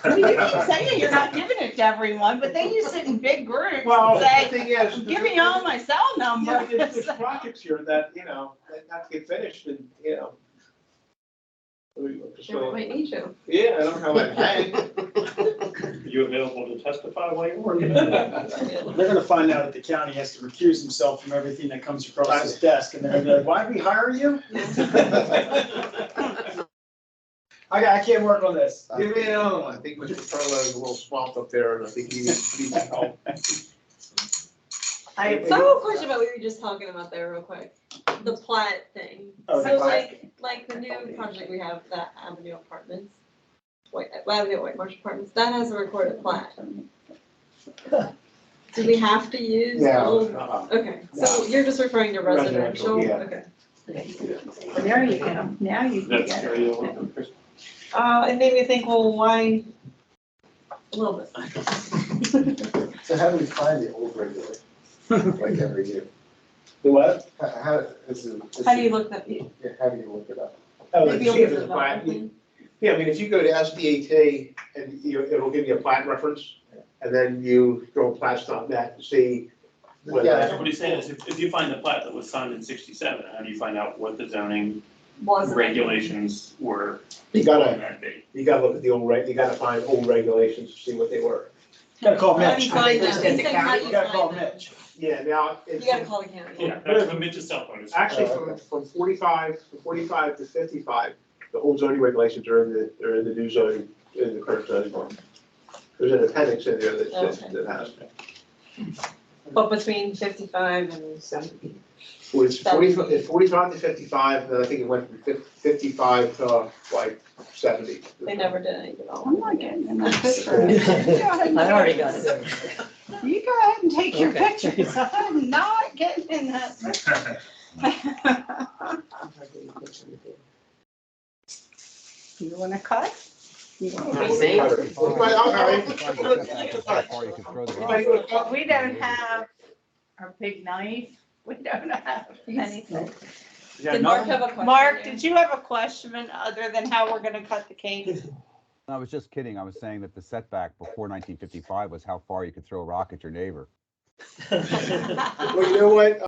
Well, you keep saying you're not giving it to everyone, but then you sit in big groups
Well,
and
the
say,
thing is.
give me all my cell
Yeah,
number.
there's projects here that, that have to get finished and,
Sure, might need you.
Yeah, I don't know, like, hey.
Are you available to testify while you're working?
They're gonna find out that the county has to recuse himself from everything that comes across his desk, and they're gonna be like, why'd we hire you? I can't work on this.
Give me another one. I think Mr. Perla is a little swamped up there, and I think he needs help.
I,
So I have a question about what you were just talking about there real quick, the plat thing.
Oh, the
So
plat.
like the new project we have, that Avenue Apartments, Avenue White Marsh Apartments, that has a recorded plat. Do we have to use
Yeah.
old? Okay, so you're just referring to residential?
Residential, yeah.
Okay.
there you go, now you can
That's
get it.
very old, Chris.
It made me think, well, why? A little bit.
So how do we find the old regulator, like every year?
The what?
How
How do you look that?
yeah, how do you look it up?
Oh,
Maybe
see
you'll
if
use
it's a
the
plat.
development.
Yeah, I mean, if you go to SDAT and it'll give you a plat reference, and then you go plats.net to see whether
Yeah.
So what he's saying is, if you find the plat that was signed in 67, how do you find out what the zoning
Was it?
regulations were
you
on
gotta,
that date?
you gotta look at the you gotta find old regulations to see what they were.
Gotta call
How do
Mitch.
you find
Just
them?
at
He's
the
saying, how do
county?
you
You gotta call
find them?
Yeah,
Mitch.
now.
You gotta call the county.
Yeah, that's what Mitch's cell phone is.
Actually, from 45 to 55, the old zoning regulations are in the new zoning, in the current zoning book. There's an appendix in there that has.
But between 55 and 70.
Well, it's 45 to 55, and I think it went from 55 to like 70.
They never did any
I'm
development.
not getting in that picture.
I already got it.
You go ahead and take your
Okay.
pictures, I'm not getting in that picture. You wanna cut? You wanna
You see?
How far you can throw the rock.
We don't have our big knife, we don't have anything.
Did Mark have a question?
Mark, did you have a question other than how we're gonna cut the cake?
I was just kidding. I was saying that the setback before 1955 was how far you could throw a rock at your neighbor.
Well, you know what?